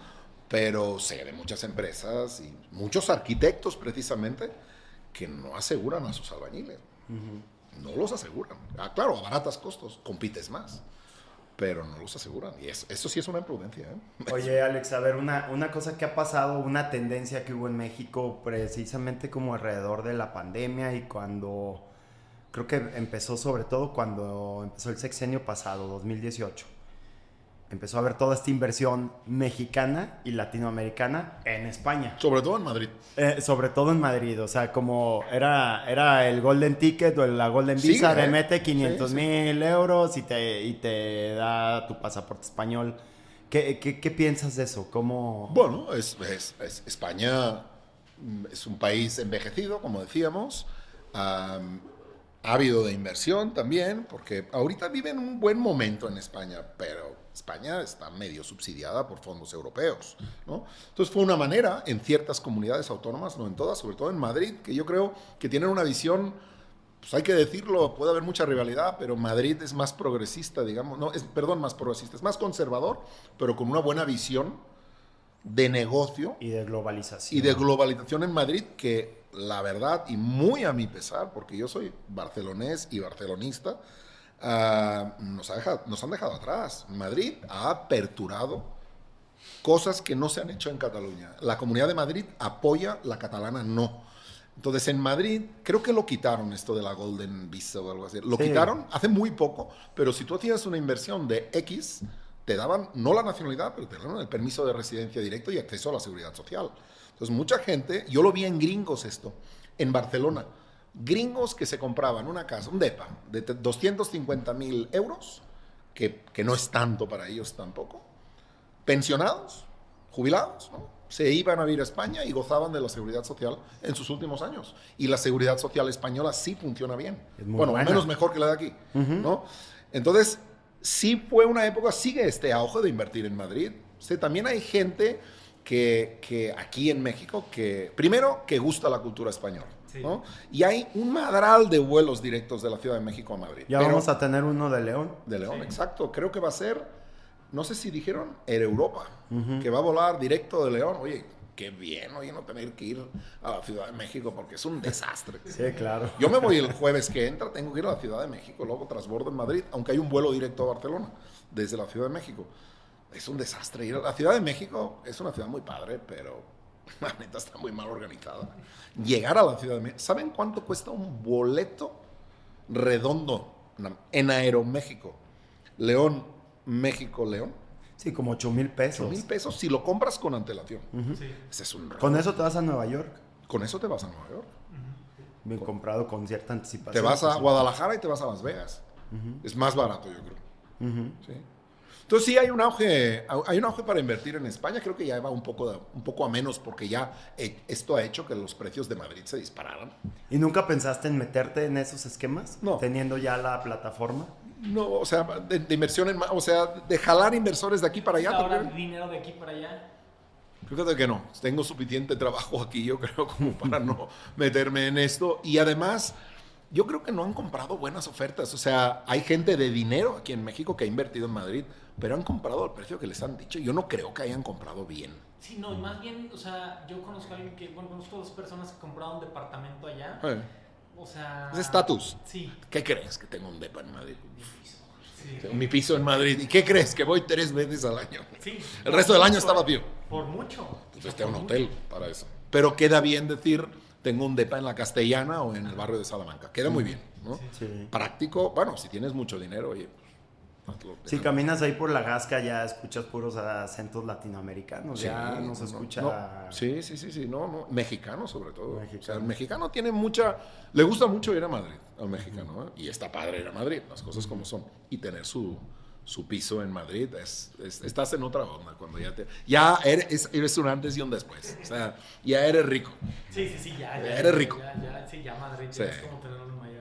Pero sé de muchas empresas y muchos arquitectos precisamente que no aseguran a sus albañiles. No los aseguran. Claro, abaratas costos, compites más. pero no los aseguran. Y eso sí es una imprudencia. Oye, Alex, a ver, una cosa que ha pasado, una tendencia que hubo en México precisamente como alrededor de la pandemia y cuando, creo que empezó sobre todo cuando empezó el sexenio pasado, 2018. Empezó a haber toda esta inversión mexicana y latinoamericana en España. Sobre todo en Madrid. Sobre todo en Madrid, o sea, como era el Golden Ticket o la Golden Visa de mete 500,000 euros y te da tu pasaporte español. ¿Qué piensas de eso? ¿Cómo? Bueno, España es un país envejecido, como decíamos. Ha habido de inversión también, porque ahorita viven un buen momento en España, pero España está medio subsidiada por fondos europeos, ¿no? Entonces fue una manera en ciertas comunidades autónomas, no en todas, sobre todo en Madrid, que yo creo que tienen una visión, pues hay que decirlo, puede haber mucha rivalidad, pero Madrid es más progresista, digamos, más progresista, es más conservador, pero con una buena visión de negocio y de globalización. Y de globalización en Madrid, que la verdad, y muy a mi pesar, porque yo soy barcelonés y barcelonista, nos han dejado atrás. Madrid ha aperturado cosas que no se han hecho en Cataluña. La Comunidad de Madrid apoya, la catalana no. Entonces en Madrid creo que lo quitaron esto de la Golden Visa o algo así. Lo quitaron hace muy poco, pero si tú hacías una inversión de X, te daban no la nacionalidad, pero te daban el permiso de residencia directo y acceso a la seguridad social. Entonces mucha gente, yo lo vi en gringos esto, en Barcelona, gringos que se compraban una casa, un depa, de 250,000 euros, que no es tanto para ellos tampoco, pensionados, jubilados, ¿no? Se iban a vivir a España y gozaban de la seguridad social en sus últimos años. Y la seguridad social española sí funciona bien. Bueno, al menos mejor que la de aquí, ¿no? Entonces, sí fue una época, sigue este auge de invertir en Madrid. O sea, también hay gente que aquí en México, primero, que gusta la cultura española. ¿no? Y hay un madral de vuelos directos de la Ciudad de México a Madrid. Ya vamos a tener uno de León. De León, exacto. Creo que va a ser, no sé si dijeron, Air Europa, que va a volar directo de León. Oye, qué bien, oye, no tener que ir a la Ciudad de México porque es un desastre. Sí, claro. Yo me voy el jueves que entra, tengo que ir a la Ciudad de México, luego transbordo en Madrid, aunque hay un vuelo directo a Barcelona desde la Ciudad de México. Es un desastre. Ir a la Ciudad de México es una ciudad muy padre, pero la neta está muy mal organizada. Llegar a la Ciudad de México, ¿saben cuánto cuesta un boleto redondo en Aeroméxico? León, México, León. Sí, como 8,000 pesos. 8,000 pesos si lo compras con antelación. Sí. Ese es un robo. ¿Con eso te vas a Nueva York? Con eso te vas a Nueva York. Bien comprado con cierta anticipación. Te vas a Guadalajara y te vas a Las Vegas. Es más barato, yo creo. ¿Sí? Entonces sí hay un auge para invertir en España. Creo que ya va un poco a menos porque ya esto ha hecho que los precios de Madrid se dispararan. ¿Y nunca pensaste en meterte en esos esquemas? No. Teniendo ya la plataforma. No, o sea, de inversión o sea, de jalar inversores de aquí para allá. Ahora dinero de aquí para allá. Fíjate que no, tengo suficiente trabajo aquí, yo creo, como para no meterme en esto. Y además, yo creo que no han comprado buenas ofertas. O sea, hay gente de dinero aquí en México que ha invertido en Madrid, pero han comprado al precio que les han dicho. Yo no creo que hayan comprado bien. Sí, no, más bien, o sea, yo conozco a alguien conozco a 2 personas que compraron un departamento allá. O sea... Es estatus. Sí. ¿Qué crees? Que tengo un depa en Madrid. Sí. Mi piso en Madrid. ¿Y qué crees? Que voy 3 veces al año. Sí. El resto del año está vacío. Por mucho. Entonces tengo un hotel para eso. Pero queda bien decir, tengo un depa en la Castellana o en el barrio de Salamanca. Queda muy bien, ¿no? Sí. Práctico. Bueno, si tienes mucho dinero, oye... Si caminas ahí por la Gasca ya escuchas puros acentos latinoamericanos, sí, ya no se escucha... No. Sí, no, mexicano sobre todo. O sea, el mexicano tiene le gusta mucho ir a Madrid, al mexicano, ¿eh? Y está padre ir a Madrid, las cosas como son. Y tener su piso en Madrid, estás en otra onda, cuando ya eres un antes y un después, o sea, ya eres rico. Sí, ya eres rico. Ya Madrid, sí. Es como tenerlo en Miami.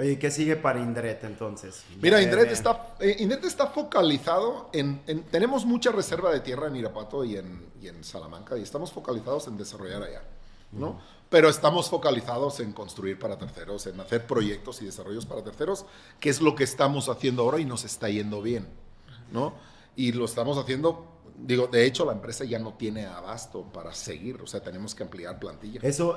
Oye, ¿qué sigue para Indret entonces? Mira, Indret está focalizado tenemos mucha reserva de tierra en Irapuato y en Salamanca y estamos focalizados en desarrollar allá, ¿no? Pero estamos focalizados en construir para terceros, en hacer proyectos y desarrollos para terceros, que es lo que estamos haciendo ahora y nos está yendo bien, ¿no? Y lo estamos haciendo, digo, de hecho la empresa ya no tiene abasto para seguir, o sea, tenemos que ampliar plantilla. Eso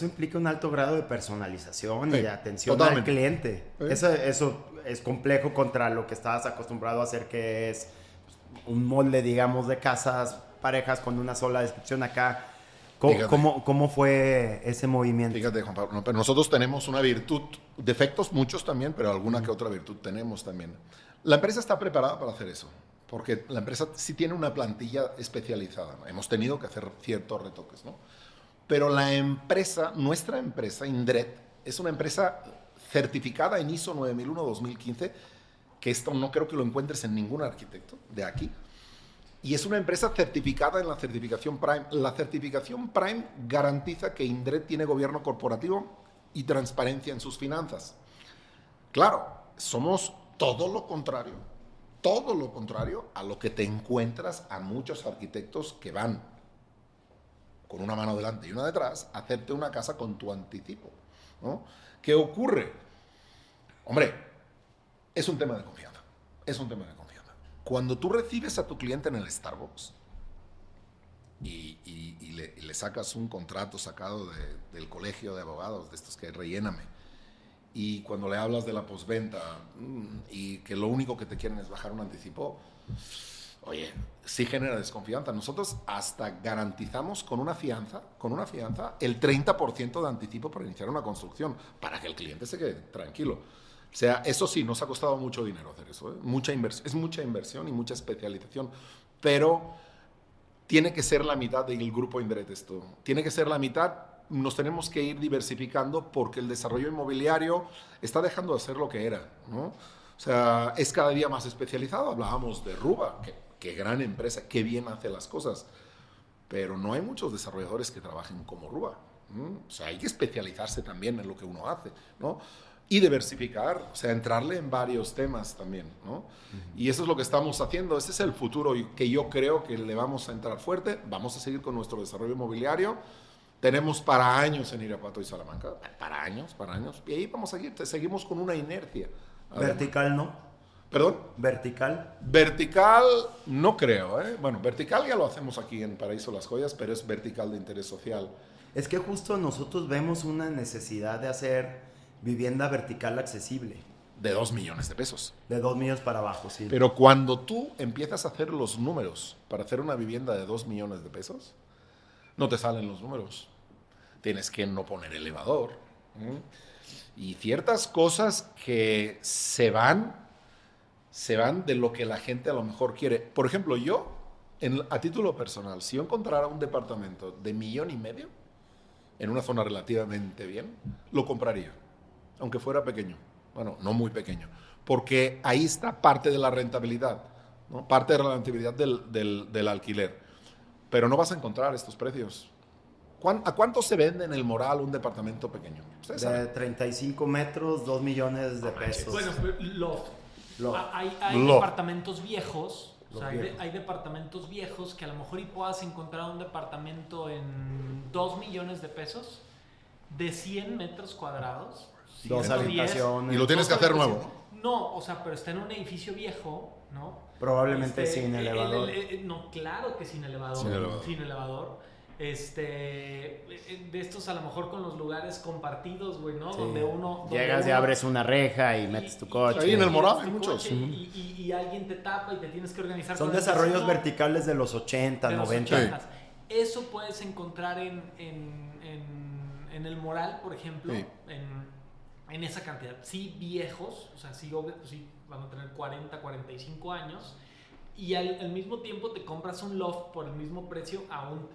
implica un alto grado de personalización y Sí, de atención totalmente. al cliente. Sí. Eso es complejo contra lo que estabas acostumbrado a hacer, que es un molde, digamos, de casas, parejas con una sola descripción acá. ¿Cómo fue ese movimiento? Fíjate, Juan Pablo, no, pero nosotros tenemos una virtud, defectos muchos también, pero alguna que otra virtud tenemos también. La empresa está preparada para hacer eso, porque la empresa sí tiene una plantilla especializada, ¿no? Hemos tenido que hacer ciertos retoques, ¿no? Pero la empresa, nuestra empresa, Indret, es una empresa certificada en ISO 9001-2015, que esto no creo que lo encuentres en ningún arquitecto de aquí. Y es una empresa certificada en la certificación Prime. La certificación Prime garantiza que Indret tiene gobierno corporativo y transparencia en sus finanzas. Claro, somos todo lo contrario a lo que te encuentras a muchos arquitectos que van con una mano delante y una detrás a hacerte una casa con tu anticipo, ¿no? ¿Qué ocurre? Hombre, es un tema de confianza. Cuando tú recibes a tu cliente en el Starbucks y le sacas un contrato sacado del colegio de abogados, de estos que relléname, y cuando le hablas de la postventa y que lo único que te quieren es bajar un anticipo, oye, sí genera desconfianza. Nosotros hasta garantizamos con una fianza el 30% de anticipo para iniciar una construcción, para que el cliente se quede tranquilo. O sea, eso sí, nos ha costado mucho dinero hacer eso, ¿eh? Es mucha inversión y mucha especialización, pero tiene que ser la mitad del grupo Indret esto. Tiene que ser la mitad. Nos tenemos que ir diversificando porque el desarrollo inmobiliario está dejando de ser lo que era, ¿no? O sea, es cada día más especializado. Hablábamos de Ruba, qué gran empresa, qué bien hace las cosas, pero no hay muchos desarrolladores que trabajen como Ruba, ¿no? O sea, hay que especializarse también en lo que uno hace, ¿no? Y diversificar, o sea, entrarle en varios temas también, ¿no? Y eso es lo que estamos haciendo. Ese es el futuro que yo creo que le vamos a entrar fuerte. Vamos a seguir con nuestro desarrollo inmobiliario. Tenemos para años en Irapuato y Salamanca, para años, y ahí vamos a seguir, seguimos con una inercia. Vertical, ¿no? ¿Perdón? Vertical. Vertical no creo, ¿eh? Bueno, vertical ya lo hacemos aquí en Paraíso Las Joyas, pero es vertical de interés social. Es que justo nosotros vemos una necesidad de hacer vivienda vertical accesible. De 2 millones de pesos. De 2 millones para abajo, sí. Pero cuando tú empiezas a hacer los números para hacer una vivienda de 2 millones de pesos, no te salen los números. Tienes que no poner elevador. Y ciertas cosas que se van de lo que la gente a lo mejor quiere. Por ejemplo, yo, a título personal, si yo encontrara un departamento de 1,5 millones en una zona relativamente bien, lo compraría, aunque fuera pequeño. Bueno, no muy pequeño, porque ahí está parte de la rentabilidad, ¿no? Parte de la rentabilidad del alquiler. Pero no vas a encontrar estos precios. ¿A cuánto se vende en el Moral un departamento pequeño? ¿Ustedes saben? De 35 metros, 2 millones de pesos. Bueno, loft. Hay Loft. departamentos viejos. O sea, hay departamentos viejos que a lo mejor y puedas encontrar un departamento en 2 millones de pesos de 100 metros cuadrados. 2 110. habitaciones. Y lo tienes que hacer nuevo, ¿no? No, o sea, pero está en un edificio viejo, ¿no? Probablemente sin elevador. No, claro que sin elevador. Sin elevador. De estos a lo mejor con los lugares compartidos, güey, ¿no? Sí. Donde uno... Llegas y abres una reja y metes tu coche. Ahí en el Moral hay tu muchos. coche y alguien te tapa y te tienes que organizar. Son con el desarrollos vecino verticales de los 80, de los 90. 80s. Eso puedes encontrar en el Moral, por ejemplo, Sí. en esa cantidad. Sí, viejos, o sea, sí, sí van a tener 40, 45 años. Y al mismo tiempo te compras un loft por el mismo precio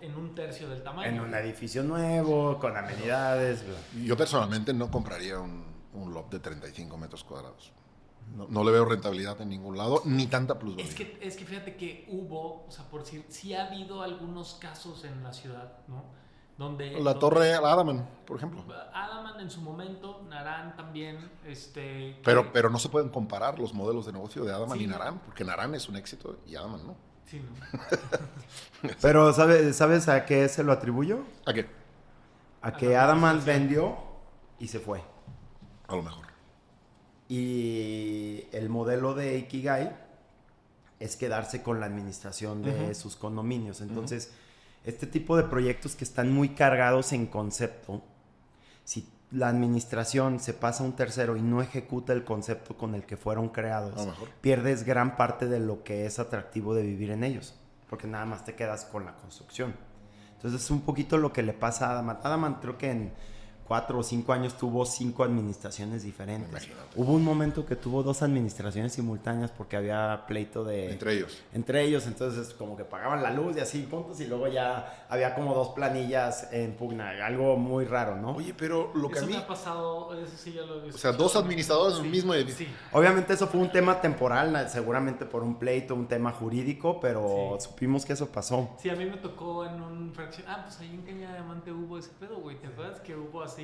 en un tercio del tamaño. En un edificio nuevo, con amenidades. Yo personalmente no compraría un loft de 35 metros cuadrados. No le veo rentabilidad en ningún lado, ni tanta plusvalía. Es que fíjate que hubo, o sea, por decir, sí ha habido algunos casos en la ciudad, ¿no? Torre Adaman, por ejemplo. Adaman en su momento, Naran también, Pero no se pueden comparar los modelos de negocio de Adaman Sí. y Naran, porque Naran es un éxito y Adaman no. Sí, ¿no? Pero ¿sabes a qué se lo atribuyo? ¿A qué? A que Adaman vendió y se fue. A lo mejor. Y el modelo de Ikigai es quedarse con la administración de sus condominios. Entonces, este tipo de proyectos que están muy cargados en concepto, si la administración se pasa a un tercero y no ejecuta el concepto con el que fueron creados, pierdes gran parte de lo que es atractivo de vivir en ellos, porque nada más te quedas con la construcción. Entonces es un poquito lo que le pasa a Adaman. Adaman creo que en 4 o 5 años tuvo 5 administraciones diferentes. Imagínate. Hubo un momento que tuvo 2 administraciones simultáneas porque había pleito de... Entre ellos, entonces como que pagaban la luz y así puntos, y luego ya había como 2 planillas en pugna, algo muy raro, ¿no? Oye, pero lo que eso a mí... me ha pasado, eso sí ya lo he visto. O sea, 2 administradores en el mismo edificio. Sí. Obviamente eso fue un tema temporal, seguramente por un pleito, un tema jurídico, pero supimos que eso pasó. Sí, a mí me tocó en un fracción... pues ahí en Cañada de Diamante hubo ese pedo, güey. ¿Te acuerdas que hubo así...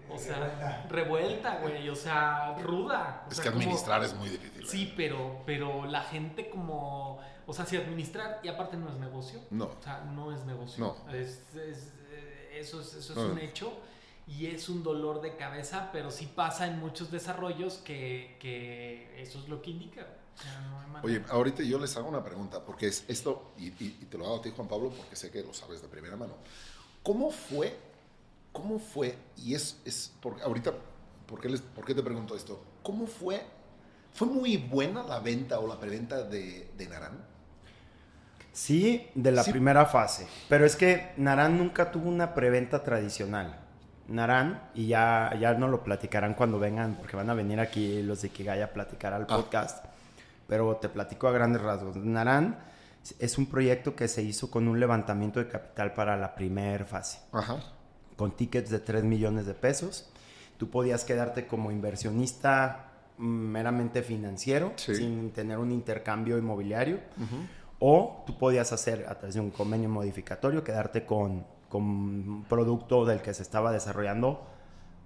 O sea, revuelta, güey, o sea, ruda. O es sea, que administrar es muy difícil. Sí, pero la gente como... O sea, si administrar, y aparte no es negocio. No. O sea, no es negocio. No. Eso es un hecho y es un dolor de cabeza, pero sí pasa en muchos desarrollos que eso es lo que indica. O sea, no hay manera. Oye, ahorita yo les hago una pregunta, porque es esto, y te lo hago a ti, Juan Pablo, porque sé que lo sabes de primera mano. ¿Cómo fue? Y es porque ahorita, ¿por qué te pregunto esto? ¿Cómo fue? ¿Fue muy buena la venta o la preventa de Narán? Sí, de la primera fase. Pero es que Narán nunca tuvo una preventa tradicional. Narán, y ya nos lo platicarán cuando vengan, porque van a venir aquí los de Ikigai a platicar al podcast. Pero te platico a grandes rasgos. Narán es un proyecto que se hizo con un levantamiento de capital para la primera fase. Ajá. Con tickets de 3 millones de pesos. Tú podías quedarte como inversionista meramente financiero, sin tener un intercambio inmobiliario. O tú podías hacer, a través de un convenio modificatorio, quedarte con un producto del que se estaba desarrollando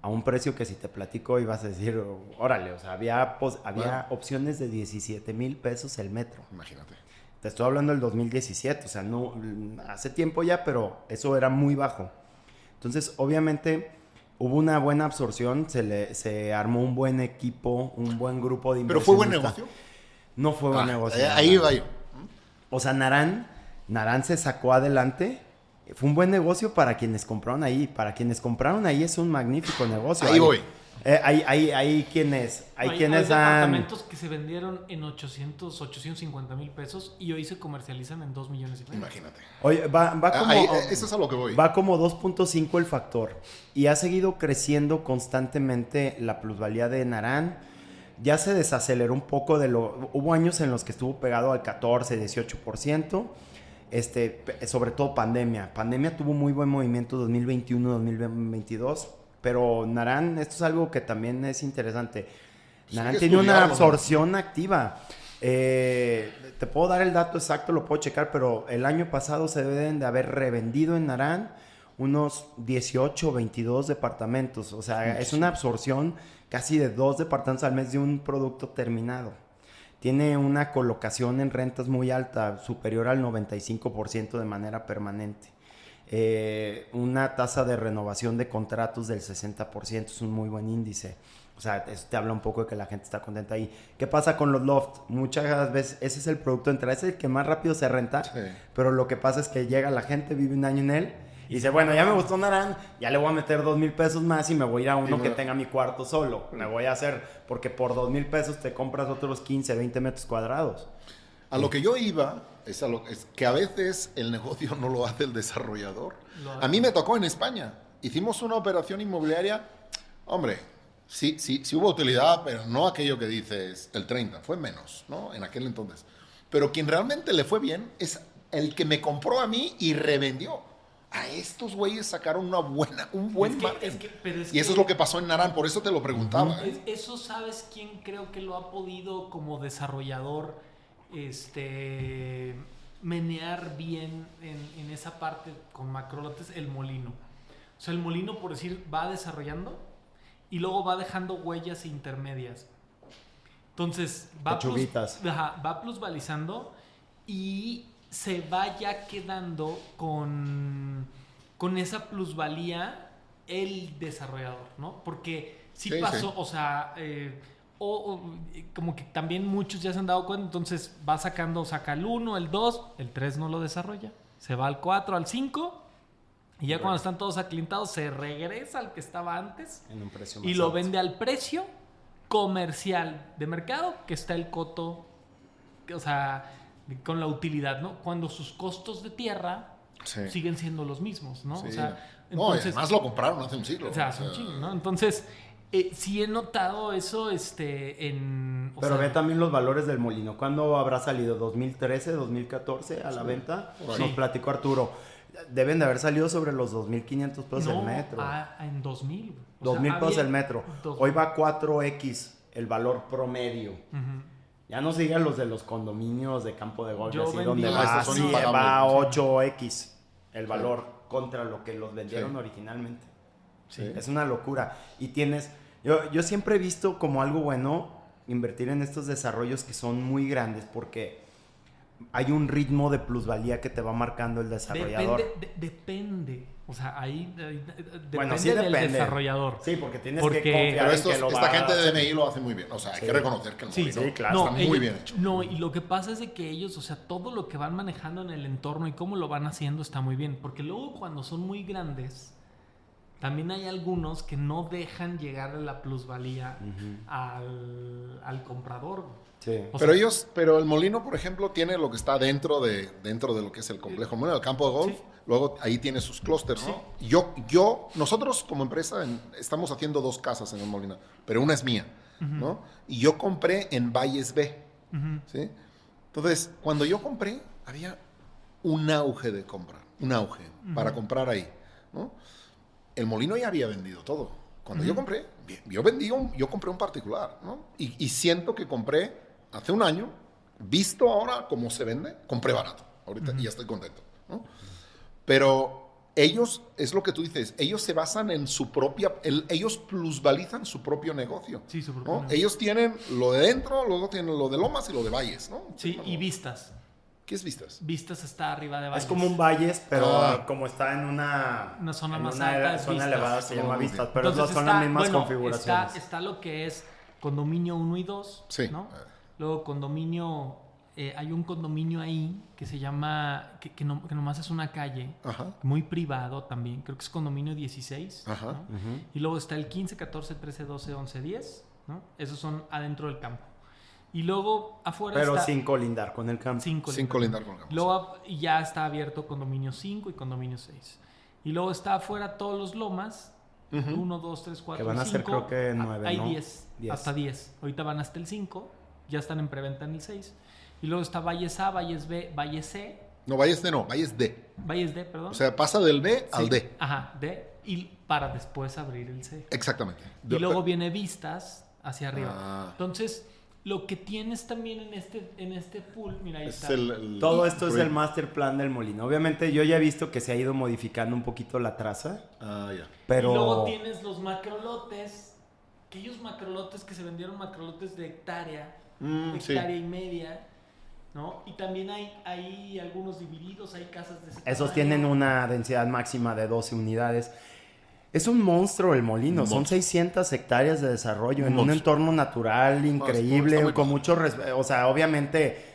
a un precio que, si te platico, ibas a decir, órale, o sea, había opciones de 17,000 pesos el metro. Imagínate. Te estoy hablando del 2017, o sea, no, hace tiempo ya, pero eso era muy bajo. Entonces, obviamente, hubo una buena absorción, se armó un buen equipo, un buen grupo de inversionistas. ¿Pero fue buen negocio? No fue buen negocio. Ahí va yo. O sea, Narán se sacó adelante. Fue un buen negocio para quienes compraron ahí. Para quienes compraron ahí es un magnífico negocio. Ahí voy. Hay quienes hay departamentos que se vendieron en 850 mil pesos y hoy se comercializan en 2 millones y medio. Imagínate. Oye, va como... eso es a lo que voy. Va como 2.5 el factor. Y ha seguido creciendo constantemente la plusvalía de Narán. Ya se desaceleró un poco Hubo años en los que estuvo pegado al 14, 18%. Sobre todo pandemia. Pandemia tuvo muy buen movimiento 2021, 2022. Pero Narán, esto es algo que también es interesante. Narán tiene una absorción activa. Te puedo dar el dato exacto, lo puedo checar, pero el año pasado se deben de haber revendido en Narán unos 18 o 22 departamentos. O sea, es una absorción casi de 2 departamentos al mes de un producto terminado. Tiene una colocación en rentas muy alta, superior al 95% de manera permanente. Una tasa de renovación de contratos del 60%, es un muy buen índice. O sea, eso te habla un poco de que la gente está contenta ahí. ¿Qué pasa con los lofts? Muchas veces ese es el producto de entrada, ese es el que más rápido se renta, pero lo que pasa es que llega la gente, vive un año en él y dice, bueno, ya me gustó Narán, ya le voy a meter 2,000 pesos más y me voy a ir a uno que tenga mi cuarto solo. Me voy a hacer, porque por 2,000 pesos te compras otros 15, 20 metros cuadrados. A lo que yo iba es que a veces el negocio no lo hace el desarrollador. A mí me tocó en España. Hicimos una operación inmobiliaria. Hombre, sí hubo utilidad, pero no aquello que dices el 30. Fue menos, ¿no? En aquel entonces. Pero quien realmente le fue bien es el que me compró a mí y revendió. A estos güeyes sacaron un buen margen. Y eso es lo que pasó en Narán. Por eso te lo preguntaba. Eso, ¿sabes quién creo que lo ha podido como desarrollador menear bien en esa parte con macrolotes? El Molino. O sea, el Molino, por decir, va desarrollando y luego va dejando huellas intermedias. Entonces va plusvalizando y se va ya quedando con esa plusvalía el desarrollador, ¿no? Porque sí pasó, o sea, como que también muchos ya se han dado cuenta, entonces va sacando, saca el 1, el 2, el 3 no lo desarrolla, se va al 4, al 5, y ya cuando están todos aclientados se regresa al que estaba antes En un precio más y lo alto. vende al precio comercial de mercado que está el coto, o sea, con la utilidad, ¿no? Cuando sus costos de tierra Sí. siguen siendo los mismos, ¿no? Sí. O sea, No, y entonces, además lo compraron hace un siglo. o sea, hace un chingo, ¿no? Entonces, sí he notado eso, en... o Pero sea, ve también los valores del molino. ¿Cuándo habrá salido? ¿2013, 2014 a la venta? por ahí. Nos Sí. platicó Arturo. Deben de haber salido sobre los 2.500 pesos el metro. En 2000. güey. O 2.000 sea, pesos había- el metro. 2000. Hoy va 4X el valor promedio. Ujú. Ya no se digan los de los condominios de campo de golf, Yo así vendí- donde Ah, va, estos son así, impagables. va Sí. 8X el valor contra lo que los vendieron Sí. originalmente. Sí. Es una locura. Y tienes... Yo siempre he visto como algo bueno invertir en estos desarrollos que son muy grandes porque hay un ritmo de plusvalía que te va marcando el desarrollador. Depende. O sea, ahí depende Bueno, sí del depende. desarrollador. Sí, porque tienes Porque- que confiar Pero en que lo esta va a gente de hacer. DMI lo hace muy bien. O sea, hay Sí. que reconocer que el Sí, molino sí, claro. está muy bien hecho. No, y lo que pasa es de que ellos, o sea, todo lo que van manejando en el entorno y cómo lo van haciendo está muy bien. Porque luego cuando son muy grandes, también hay algunos que no dejan llegar a la plusvalía al comprador. Sí. O Pero el molino, por ejemplo, tiene lo que está dentro de lo que es el complejo molino, el campo de golf. Sí. Luego ahí tiene sus clústeres, ¿no? Nosotros como empresa estamos haciendo 2 casas en el molino, pero una es mía, ¿no? Y yo compré en Valles B, Ujú. ¿sí? Entonces, cuando yo compré, había un auge de compra, para comprar ahí, ¿no? El molino ya había vendido todo. Cuando yo compré, yo compré un particular, ¿no? Y siento que compré hace un año, visto ahora cómo se vende, compré barato. Ahorita y ya estoy contento, ¿no? Pero ellos, es lo que tú dices, ellos se basan en su propia, ellos plusvalizan su propio negocio. Sí, su propio ¿no? negocio. Ellos tienen lo de dentro, luego tienen lo de Lomas y lo de Valles, ¿no? Sí, y Vistas. ¿Qué es Vistas? Vistas está arriba de Valles. Es como un valles, pero Ah. como está en una zona en más una alta, es zona Vistas. elevada, se llama Muy vistas, bien. pero Entonces son las mismas bueno, configuraciones. Está lo que es condominio 1 y 2, Sí. ¿no? Luego condominio, hay un condominio ahí que se llama, que nomás es una calle, Ajá. muy privado también, creo que es condominio 16, Ajá. ¿no? Y luego está el 15, 14, 13, 12, 11, 10, ¿no? Esos son adentro del campo. Y luego afuera Pero está... sin colindar con el campo. Sin Sin colindar con el campo. Luego y ya está abierto condominio 5 y condominio 6. Y luego está afuera todos los lomas. 1, 2, 3, 4, Que van a ser, 5. creo que 9, Hay ¿no? 10, 10. hasta 10. Ahorita van hasta el 5. Ya están en preventa en el 6. Y luego está Valles A, Valles B, Valles C. No, Valles D no, Valles D. Valles D, perdón. O sea, pasa del B al Sí. D. Ajá, D. Y para después abrir el C. Exactamente. Y luego viene Vistas hacia arriba. Ah. Entonces, lo que tienes también en este pool, mira, ahí Es está. Todo esto es el master plan del molino. Obviamente yo ya he visto que se ha ido modificando un poquito la traza, Ah, ya. pero Y luego tienes los macrolotes, aquellos macrolotes que se vendieron macrolotes de hectárea, Sí. hectárea y media, ¿no? Y también hay algunos divididos, hay casas de ese esos tamaño. tienen una densidad máxima de 12 unidades. Es un monstruo el molino, Un son monstruo. 600 hectáreas de desarrollo en un monstruo. entorno natural, increíble, está muy con padre. mucho o sea, obviamente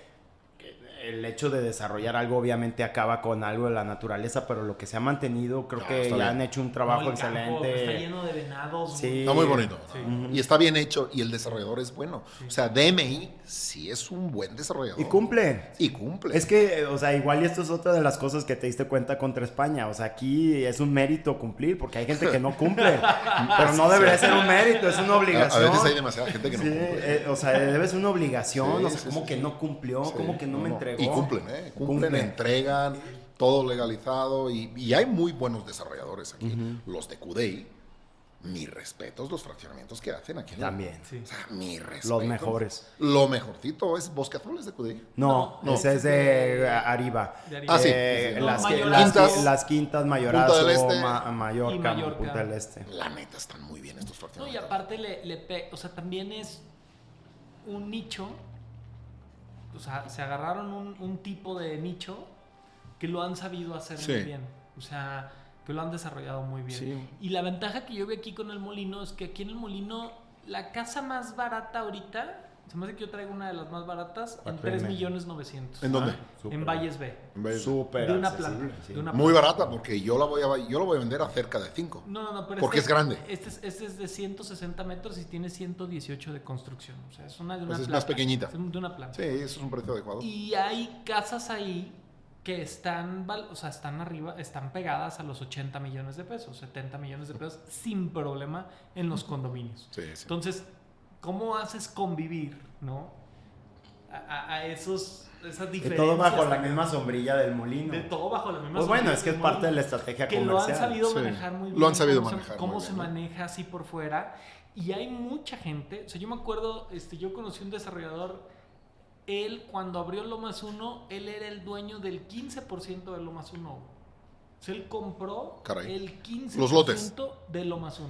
el hecho de desarrollar algo obviamente acaba con algo de la naturaleza, pero lo que se ha mantenido creo No, que está ya bien. han hecho un No, trabajo el campo excelente. está lleno de venados. Sí. Está muy bonito. Sí. ¿no? Y está bien hecho y el desarrollador es bueno. O sea, DMI sí es un buen desarrollador. Y cumple. Y cumple. Es que, o sea, igual y esto es otra de las cosas que te diste cuenta contra España. O sea, aquí es un mérito cumplir, porque hay gente que no cumple. Pero no debería ser un mérito, es una A obligación. veces hay demasiada gente que no Sí, cumple. o sea, debe ser una obligación. Sí, o sea, sí, como sí, que sí. no cumplió, Sí, como que no me entregó. Y cumplen, ¿eh? Cumplen, entregan, todo legalizado. Y hay muy buenos desarrolladores aquí. Los de CUDEI, mis respetos, los fraccionamientos que hacen aquí. También. Sí. O sea, mis respetos. Los mejores. Lo mejorcito es Bosque Azul, es de CUDEI. No, No, ese es de Arriba. De Arriba. Ah, sí. No, Las, Mayorazgo. las quintas, Mayorazgo, Punta del Este. Mallorca, Y Mallorca. Punta del Este. La neta, están muy bien estos No, y fraccionamientos. aparte o sea, también es un nicho. O sea, se agarraron un tipo de nicho que lo han sabido hacer Sí. muy bien. O sea, que lo han desarrollado muy bien. Sí. Y la ventaja que yo veo aquí con el molino es que aquí en el molino La casa más barata ahorita, se me hace que yo traigo una de las más baratas, en ¿En 3.900.000. dónde? En Valles B. Súper De una accesible, planta. sí. De una Muy planta. barata, porque yo la voy a vender a cerca de 5. No, pero Porque es grande. Este es de 160 metros y tiene 118 de construcción. O sea, es una de una Pues es planta. más pequeñita. Es de una planta. Sí, eso es un precio adecuado. Y hay casas ahí que están arriba, están pegadas a los 80 millones de pesos, 70 millones de pesos, sin problema en los condominios. Sí. Entonces, ¿cómo haces convivir, no? A esas diferencias. De todo bajo la misma sombrilla del molino. De todo bajo la misma Pues bueno, sombrilla es que es del parte molino, de la estrategia que comercial. lo han sabido Sí. manejar muy bien. Lo han sabido cómo manejar cómo muy se bien, ¿no? maneja así por fuera. Y hay mucha gente. O sea, yo me acuerdo, yo conocí un desarrollador. Él, cuando abrió Lomas 1, él era el dueño del 15% de Lomas 1. O sea, él compró el 15% Los lotes de Lomas 1.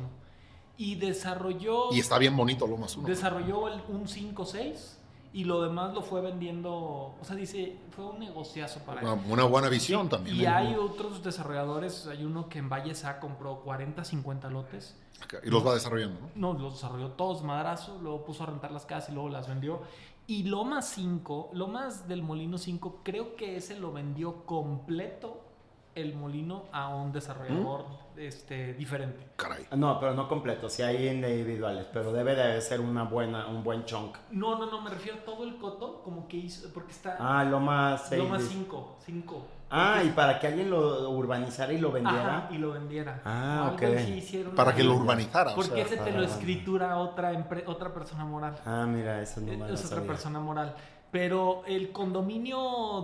Y desarrolló. Y está bien bonito Lomas 1. Desarrolló un 5-6 y lo demás lo fue vendiendo. O sea, dice, fue un negociazo para él. Una buena visión Sí, también. Y hay otros desarrolladores. Hay uno que en Valles A compró 40, 50 lotes. Y los va desarrollando, ¿no? No, los desarrolló todos madrazo, luego puso a rentar las casas y luego las vendió. Y Lomas del Molino 5, creo que ese lo vendió completo el molino a un desarrollador diferente. Caray. No, pero no completo, sí hay individuales, pero debe de ser un buen chunk. No, me refiero a todo el coto, como que hizo, porque está... Lomas 6. Lomas 5. Y para que alguien lo urbanizara y lo vendiera. Ajá, y lo vendiera. Ok. Algo así hicieron. Para que lo urbanizara. Porque ese te lo escritura otra persona moral. Mira, eso no me lo Es otra sabía. persona moral. Pero el condominio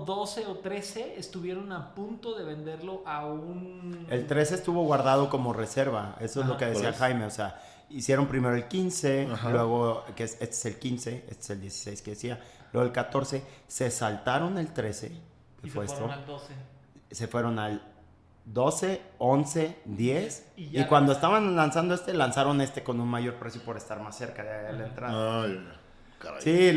12 o 13 estuvieron a punto de venderlo a un... El 13 estuvo guardado como reserva, eso es lo que decía ¿cuál es? Jaime, o sea, hicieron primero el 15, Ajá. luego, este es el 15, este es el 16 que decía, luego el 14, se saltaron el 13, que y fue se fueron esto, al 12. se fueron al 12, 11, 10, Y cuando estaban lanzando lanzaron con un mayor precio por estar más cerca de la entrada. Caray. Sí,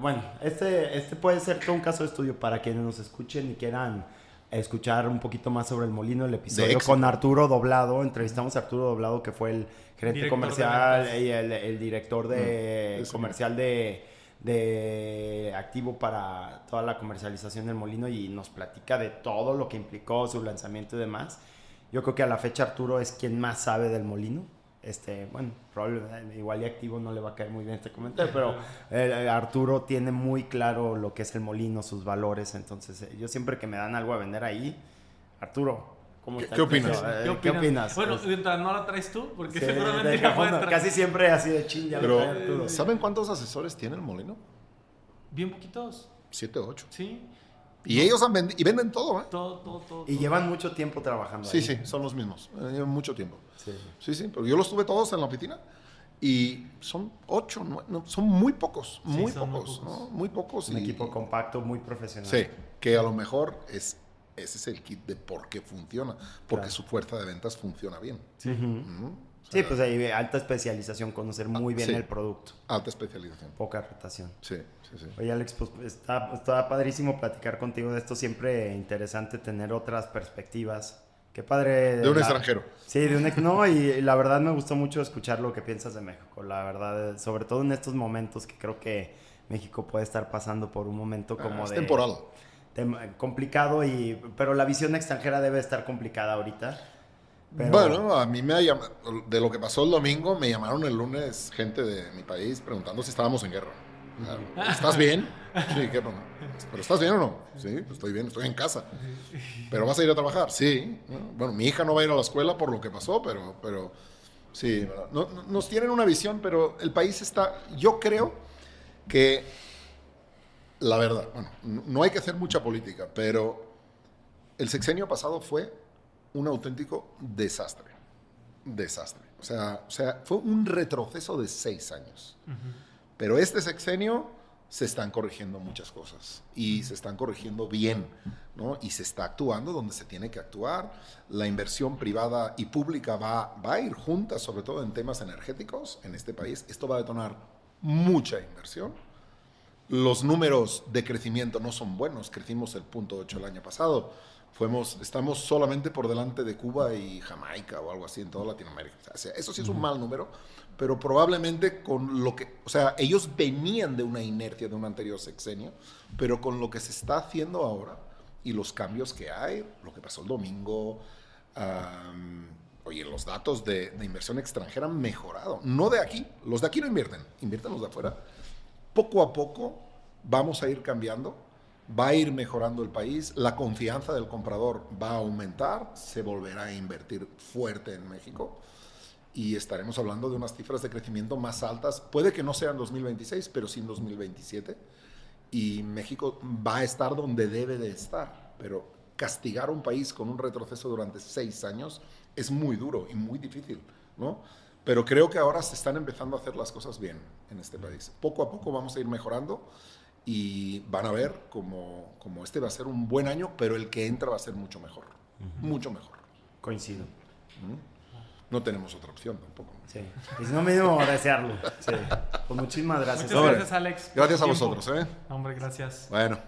bueno, este puede ser todo un caso de estudio para quienes nos escuchen y quieran escuchar un poquito más sobre el molino, el episodio con Arturo Doblado. Entrevistamos a Arturo Doblado, que fue el gerente Director comercial de y el director de comercial de activo para toda la comercialización del molino, y nos platica de todo lo que implicó su lanzamiento y demás. Yo creo que a la fecha Arturo es quien más sabe del molino. Bueno, probablemente igual y activo no le va a caer muy bien este comentario, pero Arturo tiene muy claro lo que es el molino, sus valores. Entonces, yo siempre que me dan algo a vender ahí, Arturo, ¿cómo está? ¿Qué opinas? ¿Qué opinas? Bueno, mientras no la traes tú, porque Sí, seguramente de la cajón, puedes traer. casi siempre así de chin, ya lo trae Pero, Arturo. ¿saben cuántos asesores tiene el molino? Bien poquitos, 7 o 8. sí. Y ellos venden todo, ¿eh? Todo. Y llevan mucho tiempo trabajando Sí, ahí. sí, son los mismos. Llevan mucho tiempo. Sí. Sí, pero yo los tuve todos en la oficina y son 8, son muy pocos, muy son muy pocos, pocos. ¿no? Muy pocos. Un equipo compacto, muy profesional. Sí, que a lo mejor ese es el kit de por qué funciona, porque Claro. su fuerza de ventas funciona bien. Sí. Ujú. O Sí, sea, pues hay alta especialización, conocer muy bien sí. el producto, alta especialización. poca rotación. Sí. Oye, Alex, pues está padrísimo platicar contigo de esto, siempre interesante tener otras perspectivas. Qué padre. De un extranjero. Sí, no, y la verdad me gustó mucho escuchar lo que piensas de México, la verdad, sobre todo en estos momentos que creo que México puede estar pasando por un momento como Es de... temporal. complicado, pero la visión extranjera debe estar complicada ahorita. Pero- Bueno, a mí de lo que pasó el domingo, me llamaron el lunes gente de mi país preguntando si estábamos en guerra. ¿Estás bien? Sí, ¿qué pasa? ¿Pero estás bien o no? Sí, pues estoy bien, estoy en casa. ¿Pero vas a ir a trabajar? Sí. Bueno, mi hija no va a ir a la escuela por lo que pasó, pero sí, ¿verdad? Nos tienen una visión, pero el país está... Yo creo que, la verdad, bueno, no hay que hacer mucha política, pero el sexenio pasado fue un auténtico desastre. Desastre. O sea, fue un retroceso de 6 años. Pero este sexenio se están corrigiendo muchas cosas y se están corrigiendo bien, ¿no? Y se está actuando donde se tiene que actuar. La inversión privada y pública va a ir juntas, sobre todo en temas energéticos en este país. Esto va a detonar mucha inversión. los números de crecimiento no son buenos. Crecimos el 0.8 el año pasado. Estamos solamente por delante de Cuba y Jamaica o algo así en toda Latinoamérica. O sea, eso sí es un mal número, pero probablemente con lo que... O sea, ellos venían de una inercia de un anterior sexenio, pero con lo que se está haciendo ahora y los cambios que hay, lo que pasó el domingo... Oye, los datos de inversión extranjera han mejorado. No de aquí. Los de aquí no invierten. Invierten los de afuera. Poco a poco vamos a ir cambiando. Va a ir mejorando el país. La confianza del comprador va a aumentar. Se volverá a invertir fuerte en México. Y estaremos hablando de unas cifras de crecimiento más altas. Puede que no sea en 2026, pero sí en 2027. Y México va a estar donde debe de estar. Pero castigar a un país con un retroceso durante 6 años es muy duro y muy difícil, ¿no? Pero creo que ahora se están empezando a hacer las cosas bien en este país. Poco a poco vamos a ir mejorando y van a ver como este va a ser un buen año, pero el que entra va a ser mucho mejor. Mucho mejor. Coincido. No tenemos otra opción tampoco. Sí. Y si no, mínimo desearlo. Sí. Pues muchísimas gracias. Muchas gracias, Alex. Gracias a vosotros, ¿eh? Hombre, gracias. Bueno.